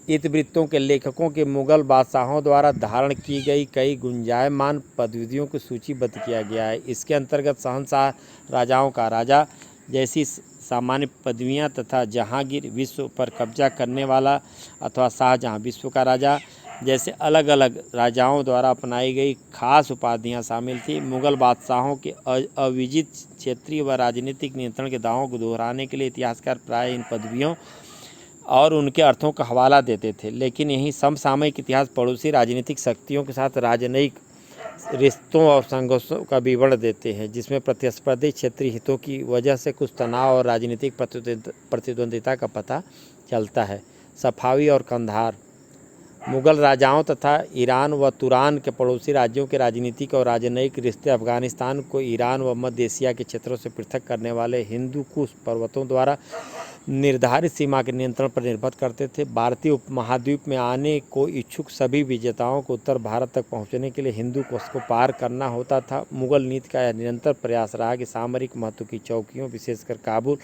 इतिवृत्तों के लेखकों के मुगल बादशाहों द्वारा धारण की गई कई गुंजायमान पदवियों को सूचीबद्ध किया गया है। इसके अंतर्गत शहंशाह राजाओं का राजा जैसी सामान्य पदवियां तथा जहांगीर विश्व पर कब्जा करने वाला अथवा शाहजहां विश्व का राजा जैसे अलग अलग राजाओं द्वारा अपनाई गई खास उपाधियां शामिल थी। मुगल बादशाहों के अविजित क्षेत्रीय व राजनीतिक नियंत्रण के दावों को दोहराने के लिए इतिहासकार प्राय इन पदवियों और उनके अर्थों का हवाला देते थे, लेकिन यही समसामयिक इतिहास पड़ोसी राजनीतिक शक्तियों के साथ राजनयिक रिश्तों और संघर्षों का विवरण देते हैं, जिसमें प्रतिस्पर्धी क्षेत्रीय हितों की वजह से कुछ तनाव और राजनीतिक प्रतिद्वंदिता का पता चलता है। सफावी और कंधार मुगल राजाओं तथा ईरान व तुरान के पड़ोसी राज्यों के राजनीतिक और राजनयिक रिश्ते अफगानिस्तान को ईरान व मध्य एशिया के क्षेत्रों से पृथक करने वाले हिंदू कुश पर्वतों द्वारा निर्धारित सीमा के नियंत्रण पर निर्भर करते थे। भारतीय उपमहाद्वीप में आने को इच्छुक सभी विजेताओं को उत्तर भारत तक पहुंचने के लिए हिंदू कुश को पार करना होता था। मुगल नीति का यह निरंतर प्रयास रहा कि सामरिक महत्व की चौकियों, विशेषकर काबुल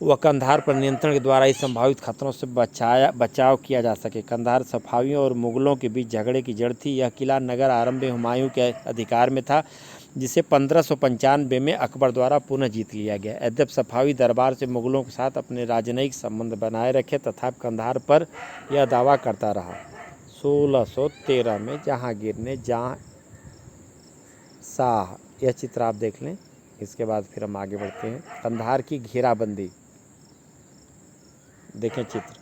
व कंधार पर नियंत्रण के द्वारा ही संभावित खतरों से बचाव किया जा सके। कंधार सफावियों और मुगलों के बीच झगड़े की जड़ थी। यह किला नगर आरंभ में हुमायूं के अधिकार में था, जिसे 1595 में अकबर द्वारा पुनः जीत लिया गया। यद्यपि सफावी दरबार से मुगलों के साथ अपने राजनयिक संबंध बनाए रखे, तथापि कंधार पर यह दावा करता रहा। 1613 में जहांगीर ने शाह, यह चित्र आप देख लें, इसके बाद फिर हम आगे बढ़ते हैं। कंधार की घेराबंदी देखें, चित्र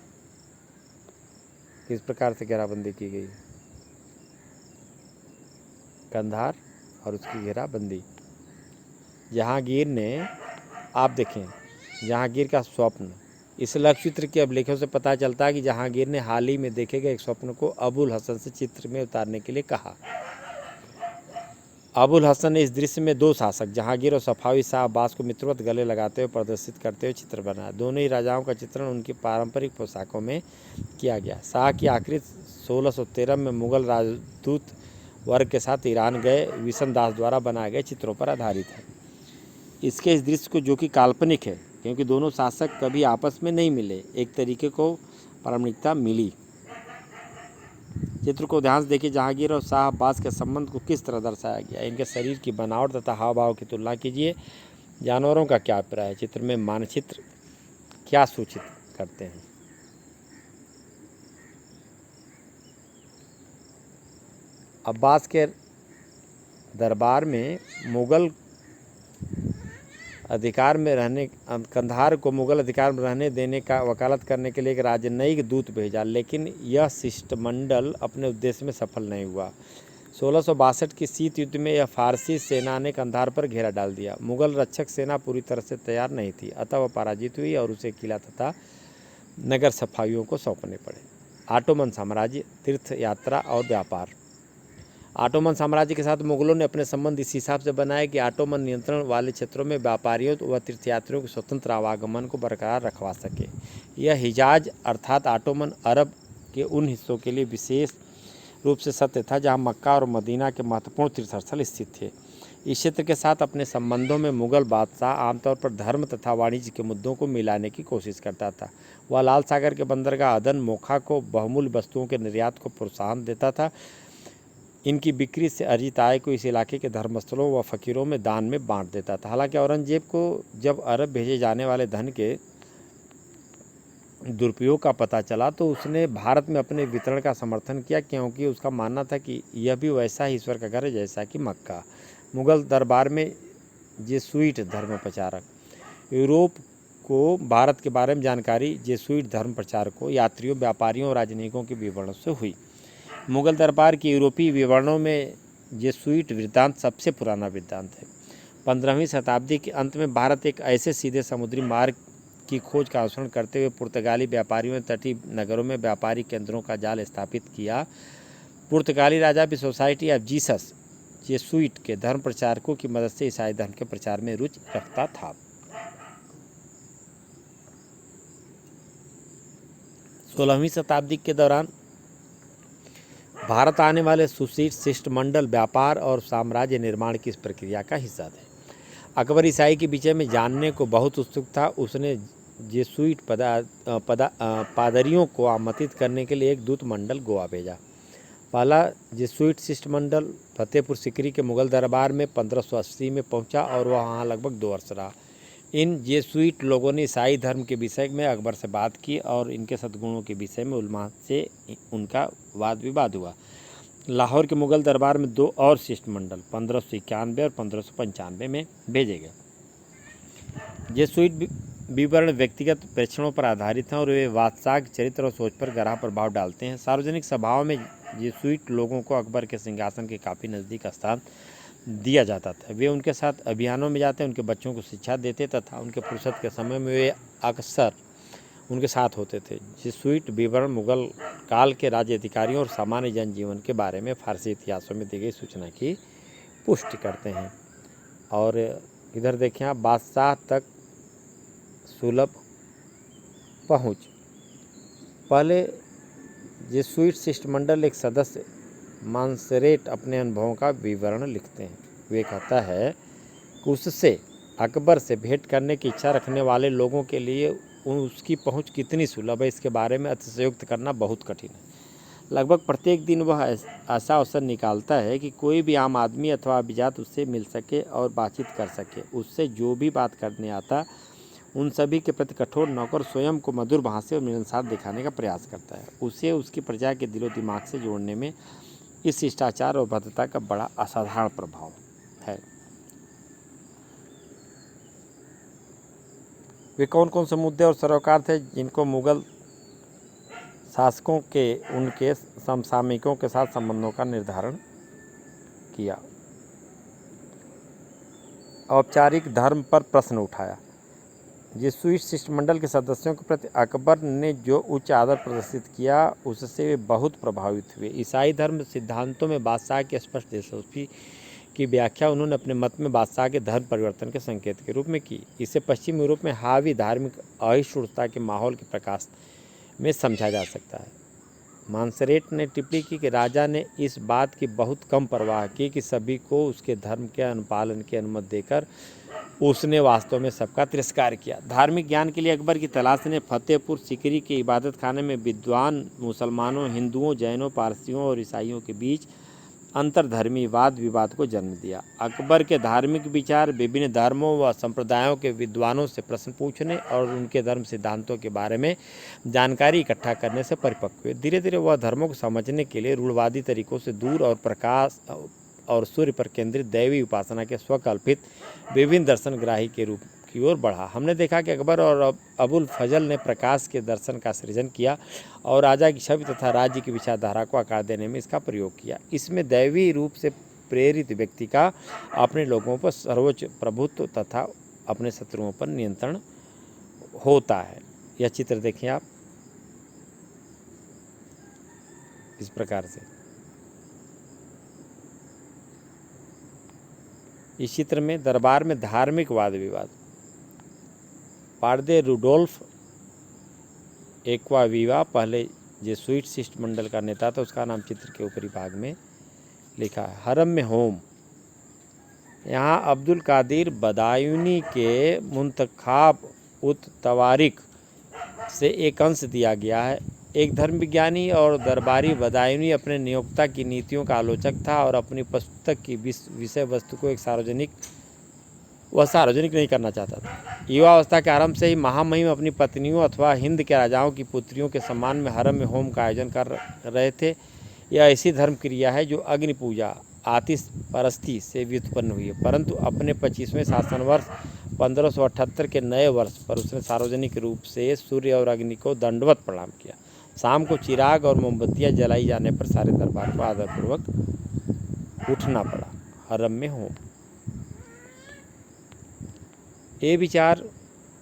किस प्रकार से घेराबंदी की गई, कंधार और उसकी घेराबंदी। जहांगीर ने, आप देखें, जहांगीर का स्वप्न, इस लघु चित्र के अभिलेखों से पता चलता है कि जहांगीर ने हाल ही में देखे गए एक स्वप्न को अबुल हसन से चित्र में उतारने के लिए कहा। अबुल हसन ने इस दृश्य में 2 शासक जहांगीर और सफावी शाह अब्बास को मित्रवत गले लगाते हुए प्रदर्शित करते हुए चित्र बनाया। दोनों ही राजाओं का चित्रण उनकी पारंपरिक पोशाकों में किया गया। शाह की आखिरी 1613 में मुगल राजदूत वर्ग के साथ ईरान गए विशन दास द्वारा बनाए गए चित्रों पर आधारित है। इसके इस दृश्य को, जो कि काल्पनिक है क्योंकि दोनों शासक कभी आपस में नहीं मिले, एक तरीके को प्रामाणिकता मिली। चित्र को ध्यान से देखिए। जहांगीर और शाह अब्बास के संबंध को किस तरह दर्शाया गया। इनके शरीर की बनावट तथा हाव भाव की तुलना कीजिए। जानवरों का क्या अभिप्राय है। चित्र में मानचित्र क्या सूचित करते हैं। अब्बास के दरबार में मुगल अधिकार में रहने, कंधार को मुगल अधिकार में रहने देने का वकालत करने के लिए एक राजनयिक दूत भेजा, लेकिन यह शिष्टमंडल अपने उद्देश्य में सफल नहीं हुआ। 1662 की शीत युद्ध में यह फारसी सेना ने कंधार पर घेरा डाल दिया। मुगल रक्षक सेना पूरी तरह से तैयार नहीं थी, अतः वह पराजित हुई और उसे किला तथा नगर सफाइयों को सौंपने पड़े। ऑटोमन साम्राज्य, तीर्थ यात्रा और व्यापार। ऑटोमन साम्राज्य के साथ मुगलों ने अपने संबंध इस हिसाब से बनाए कि ऑटोमन नियंत्रण वाले क्षेत्रों में व्यापारियों व तीर्थयात्रियों के स्वतंत्र आवागमन को बरकरार रखवा सके। यह हिजाज अर्थात ऑटोमन अरब के उन हिस्सों के लिए विशेष रूप से सत्य था जहां मक्का और मदीना के महत्वपूर्ण तीर्थस्थल स्थित थे। इस क्षेत्र के साथ अपने संबंधों में मुगल बादशाह आमतौर पर धर्म तथा वाणिज्य के मुद्दों को मिलाने की कोशिश करता था। वह लाल सागर के बंदरगाह अदन मोखा को बहुमूल्य वस्तुओं के निर्यात को प्रोत्साहन देता था। इनकी बिक्री से अर्जित आय को इस इलाके के धर्मस्थलों व फकीरों में दान में बांट देता था। हालांकि औरंगजेब को जब अरब भेजे जाने वाले धन के दुरुपयोग का पता चला तो उसने भारत में अपने वितरण का समर्थन किया, क्योंकि उसका मानना था कि यह भी वैसा ही ईश्वर का घर है जैसा कि मक्का। मुगल दरबार में जेसुइट धर्म प्रचारक। यूरोप को भारत के बारे में जानकारी जेसुइट धर्म प्रचारकों, यात्रियों, व्यापारियों और राजनयिकों के विवरणों से हुई। मुगल दरबार के यूरोपीय विवरणों में जेसुइट वृत्तांत सबसे पुराना वृत्तांत है। 15वीं शताब्दी के अंत में भारत एक ऐसे सीधे समुद्री मार्ग की खोज का अनुसरण करते हुए पुर्तगाली व्यापारियों ने तटीय नगरों में व्यापारिक केंद्रों का जाल स्थापित किया। पुर्तगाली राजा भी सोसाइटी ऑफ जीसस जेसुइट के धर्म प्रचारकों की मदद से ईसाई धर्म के प्रचार में रुचि रखता था। 16वीं शताब्दी के दौरान भारत आने वाले सुशील शिष्टमंडल व्यापार और साम्राज्य निर्माण की इस प्रक्रिया का हिस्सा थे। अकबर ईसाई के विषय में जानने को बहुत उत्सुक था। उसने जेसुइट पादरियों को आमंत्रित करने के लिए एक दूत मंडल गोवा भेजा। पहला जेसुइट शिष्टमंडल फतेहपुर सिकरी के मुगल दरबार में 1580 में पहुंचा और वहाँ लगभग 2 वर्ष रहा। इन जेसुइट लोगों ने ईसाई धर्म के विषय में अकबर से बात की और इनके सद्गुणों के विषय में उलमा से उनका वाद विवाद हुआ। लाहौर के मुगल दरबार में 2 और शिष्टमंडल 1591 और 1595 में भेजे गए। जेसुइट विवरण व्यक्तिगत प्रेक्षणों पर आधारित हैं और वे बादशाह के चरित्र और सोच पर गहरा प्रभाव डालते हैं। सार्वजनिक सभाओं में जेसुइट लोगों को अकबर के सिंहासन के काफ़ी नज़दीक स्थान दिया जाता था। वे उनके साथ अभियानों में जाते, उनके बच्चों को शिक्षा देते तथा उनके फुर्सत के समय में वे अक्सर उनके साथ होते थे। जेसुइट विवरण मुगल काल के राज्य अधिकारियों और सामान्य जनजीवन के बारे में फारसी इतिहासों में दी गई सूचना की पुष्टि करते हैं। और इधर देखें आप, बादशाह तक सुलभ पहुँच। पहले जेसुइट शिष्टमंडल एक सदस्य मानसरेट अपने अनुभवों का विवरण लिखते हैं। वे कहता है कि उससे अकबर से भेंट करने की इच्छा रखने वाले लोगों के लिए उसकी पहुंच कितनी सुलभ है, इसके बारे में अतिशयोक्त करना बहुत कठिन है। लगभग प्रत्येक दिन वह ऐसा अवसर निकालता है कि कोई भी आम आदमी अथवा अभिजात उससे मिल सके और बातचीत कर सके। उससे जो भी बात करने आता उन सभी के प्रति कठोर नौकर स्वयं को मधुर भाषा और मिलनसार दिखाने का प्रयास करता है। उसे उसकी प्रजा के दिलो दिमाग से जोड़ने में इस शिष्टाचार और भद्रता का बड़ा असाधारण प्रभाव है। वे कौन कौन से मुद्दे और सरोकार थे जिनको मुगल शासकों के उनके समसामयिकों के साथ संबंधों का निर्धारण किया। औपचारिक धर्म पर प्रश्न उठाया। जेसुइट शिष्टमंडल के सदस्यों के प्रति अकबर ने जो उच्च आदर प्रदर्शित किया उससे वे बहुत प्रभावित हुए। ईसाई धर्म सिद्धांतों में बादशाह की स्पष्ट दिलचस्पी की व्याख्या उन्होंने अपने मत में बादशाह के धर्म परिवर्तन के संकेत के रूप में की। इसे पश्चिम यूरोप में हावी धार्मिक अहिष्णुता के माहौल के प्रकाश में समझा जा सकता है। मानसरेट ने टिप्पणी की कि राजा ने इस बात की बहुत कम परवाह की कि सभी को उसके धर्म के अनुपालन की अनुमति देकर उसने वास्तव में सबका तिरस्कार किया। धार्मिक ज्ञान के लिए अकबर की तलाश ने फतेहपुर सिकरी के इबादत खाने में विद्वान मुसलमानों, हिंदुओं, जैनों, पारसियों और ईसाइयों के बीच अंतरधर्मी वाद विवाद को जन्म दिया। अकबर के धार्मिक विचार विभिन्न धर्मों व संप्रदायों के विद्वानों से प्रश्न पूछने और उनके धर्म सिद्धांतों के बारे में जानकारी इकट्ठा करने से परिपक्व हुए। धीरे धीरे वह धर्मों को समझने के लिए रूढ़वादी तरीकों से दूर और प्रकाश और सूर्य पर केंद्रित दैवी उपासना के स्वकल्पित विभिन्न दर्शनग्राही के रूप की ओर बढ़ा। हमने देखा कि अकबर और अबुल फजल ने प्रकाश के दर्शन का सृजन किया और राजा की छवि तथा राज्य की विचारधारा को आकार देने में इसका प्रयोग किया। इसमें दैवी रूप से प्रेरित व्यक्ति का अपने लोगों पर सर्वोच्च प्रभुत्व तथा अपने शत्रुओं पर नियंत्रण होता है। यह चित्र देखें आप इस प्रकार से। इस चित्र में दरबार में धार्मिक वाद विवाद। पारदे रुडोल्फ एक्वाविवा पहले जेसुइट शिष्टमंडल का नेता था, उसका नाम चित्र के ऊपरी भाग में लिखा है। हरम में होम। यहाँ अब्दुल कादिर बदायूनी के मुंतखाब उत तवारिक से एक अंश दिया गया है। एक धर्म विज्ञानी और दरबारी बदायूनी अपने नियोक्ता की नीतियों का आलोचक था और अपनी पुस्तक की विषय वस्तु को एक सार्वजनिक नहीं करना चाहता था। युवावस्था के आरंभ से ही महामहिम अपनी पत्नियों अथवा हिंद के राजाओं की पुत्रियों के सम्मान में हरम में होम का आयोजन कर रहे थे। यह ऐसी धर्म क्रिया है जो अग्नि पूजा आतिश परस्ती से व्युत्पन्न हुई है, परंतु अपने 25वें शासन वर्ष 1578 के नए वर्ष पर उसने सार्वजनिक रूप से सूर्य और अग्नि को दंडवत प्रणाम किया। शाम को चिराग और मोमबत्तियां जलाई जाने पर सारे दरबार को आदरपूर्वक उठना पड़ा। हरम में होम। ये विचार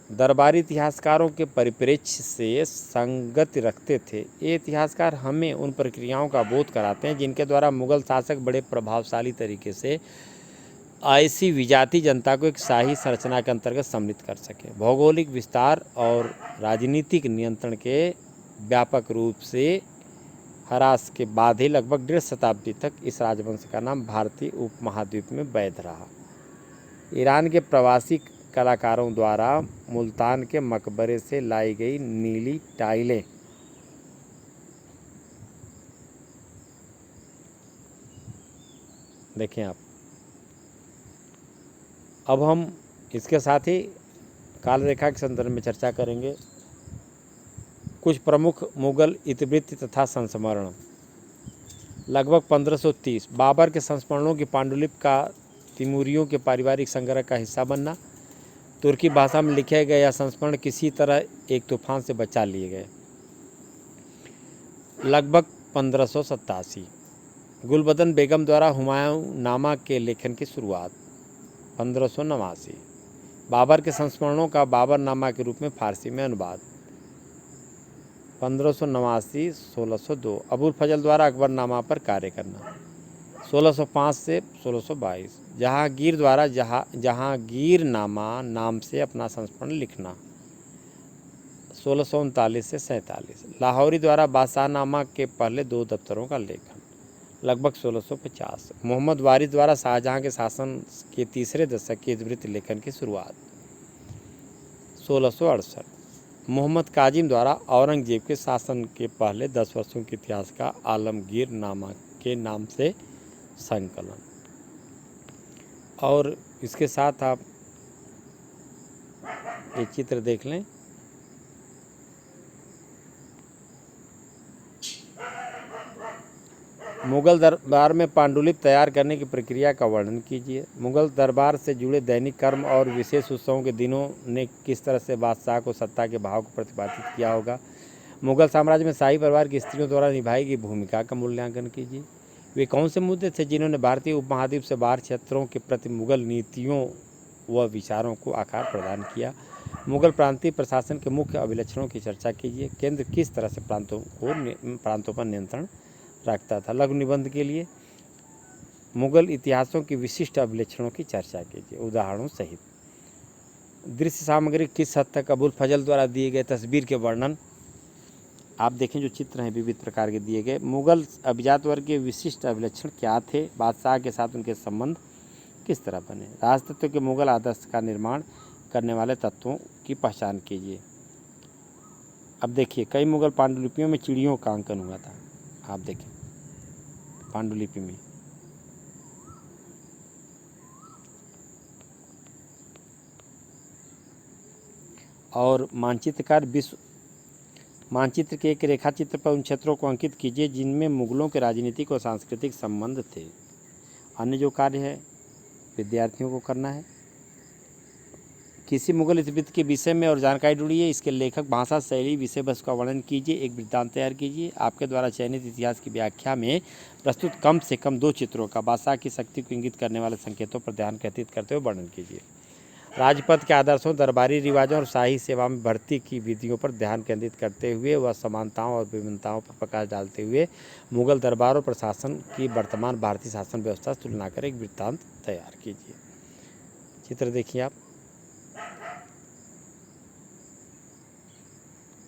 दरबारी इतिहासकारों के परिप्रेक्ष्य से संगति रखते थे। ये इतिहासकार हमें उन प्रक्रियाओं का बोध कराते हैं जिनके द्वारा मुगल शासक बड़े प्रभावशाली तरीके से ऐसी विजाति जनता को एक शाही संरचना के अंतर्गत सम्मिलित कर सके। भौगोलिक विस्तार और राजनीतिक नियंत्रण के व्यापक रूप से ह्रास के बाद ही लगभग 1.5 शताब्दी तक इस राजवंश का नाम भारतीय उपमहाद्वीप में वैध रहा। ईरान के प्रवासी कलाकारों द्वारा मुल्तान के मकबरे से लाई गई नीली टाइलें देखें आप। अब हम इसके साथ ही काल रेखा के संदर्भ में चर्चा करेंगे। कुछ प्रमुख मुगल इतिवृत्ति तथा संस्मरण। लगभग 1530 बाबर के संस्मरणों की पांडुलिपि का तिमूरियों के पारिवारिक संग्रह का हिस्सा बनना। तुर्की भाषा में लिखे गए यह संस्मरण किसी तरह एक तूफान से बचा लिए गए। लगभग 1587 गुलबदन बेगम द्वारा हुमायूं नामा के लेखन की शुरुआत। 1589 बाबर के संस्मरणों का बाबर नामा के रूप में फारसी में अनुवाद। 1589 1602 अबुल फजल द्वारा अकबर नामा पर कार्य करना। 1605 से 1622 जहांगीर द्वारा जहांगीर नामा नाम से अपना संस्मरण लिखना। 1639 से 47 लाहौरी द्वारा बादशाह नामा के पहले 2 दफ्तरों का लेखन। लगभग 1650 मोहम्मद वारिस द्वारा शाहजहां के शासन के तीसरे दशक के इतिवृत्त लेखन की शुरुआत। 1668 मोहम्मद काजिम द्वारा औरंगजेब के शासन के पहले 10 वर्षों के इतिहास का आलमगीर नामा के नाम से संकलन। और इसके साथ आप ये चित्र देख लें। मुगल दरबार में पांडुलिपि तैयार करने की प्रक्रिया का वर्णन कीजिए। मुगल दरबार से जुड़े दैनिक कर्म और विशेष उत्सवों के दिनों ने किस तरह से बादशाह को सत्ता के भाव को प्रतिपादित किया होगा। मुगल साम्राज्य में शाही परिवार की स्त्रियों द्वारा निभाई गई भूमिका का मूल्यांकन कीजिए। वे कौन से मुद्दे थे जिन्होंने भारतीय उपमहाद्वीप से बाहर क्षेत्रों के प्रति मुगल नीतियों व विचारों को आकार प्रदान किया। मुगल प्रांतीय प्रशासन के मुख्य अभिलक्षणों की चर्चा कीजिए। केंद्र किस तरह से प्रांतों पर नियंत्रण रखता था। लघु निबंध के लिए मुगल इतिहासों की विशिष्ट अभिलक्षणों की चर्चा कीजिए उदाहरणों सहित। दृश्य सामग्री किस हद तक अबुल फजल द्वारा दिए गए तस्वीर के वर्णन आप देखें। जो चित्र हैं विविध प्रकार के दिए गए। मुगल अभिजात वर्ग के विशिष्ट अभिलक्षण क्या थे। बादशाह के साथ उनके संबंध किस तरह बने। राजतत्व के मुगल आदर्श का निर्माण करने वाले तत्वों की पहचान कीजिए। अब देखिए कई मुगल पांडुलिपियों में चिड़ियों का अंकन हुआ था। आप देखें पांडुलिपि में और मानचित्रकार विश्व मानचित्र के एक रेखा चित्र पर उन क्षेत्रों को अंकित कीजिए जिनमें मुगलों के राजनीतिक और सांस्कृतिक संबंध थे। अन्य जो कार्य है विद्यार्थियों को करना है। किसी मुगल इतिवृत्त के विषय में और जानकारी ढूंढिए। इसके लेखक, भाषा, शैली, विषय वस्तु का वर्णन कीजिए। एक वृत्तांत तैयार कीजिए। आपके द्वारा चयनित इतिहास की व्याख्या में प्रस्तुत कम से कम 2 चित्रों का बादशाह की शक्ति को इंगित करने वाले संकेतों पर ध्यान केंद्रित करते हुए वर्णन कीजिए। राजपद के आदर्शों, दरबारी रिवाजों और शाही सेवा में भर्ती की विधियों पर ध्यान केंद्रित करते हुए व समानताओं और विभिन्नताओं पर प्रकाश डालते हुए मुगल दरबार और प्रशासन की वर्तमान भारतीय शासन व्यवस्था से तुलना कर एक वृत्तांत तैयार कीजिए। चित्र देखिए आप।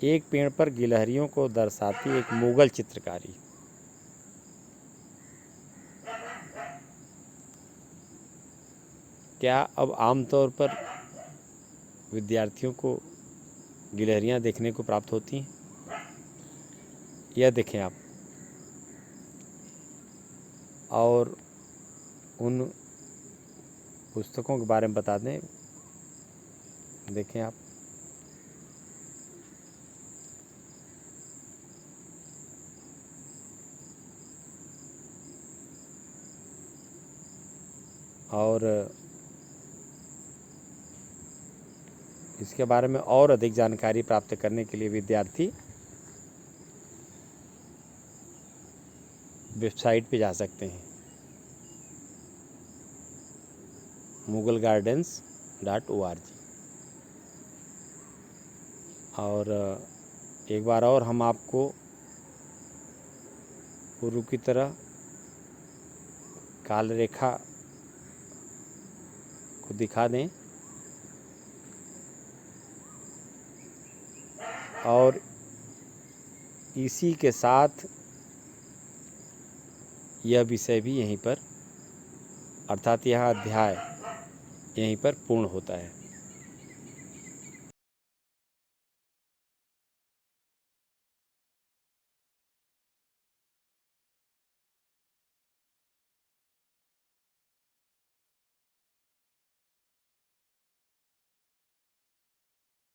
एक पेड़ पर गिलहरियों को दर्शाती एक मुगल चित्रकारी। क्या अब आमतौर पर विद्यार्थियों को गिलहरियाँ देखने को प्राप्त होती हैं? यह देखें आप, और उन पुस्तकों के बारे में बता दें, देखें आप। और इसके बारे में और अधिक जानकारी प्राप्त करने के लिए विद्यार्थी वेबसाइट पे जा सकते हैं, mughalgardens.org। और एक बार और हम आपको पूर्व की तरह काल रेखा को दिखा दें, और इसी के साथ यह विषय भी यहीं पर, अर्थात यह अध्याय यहीं पर पूर्ण होता है।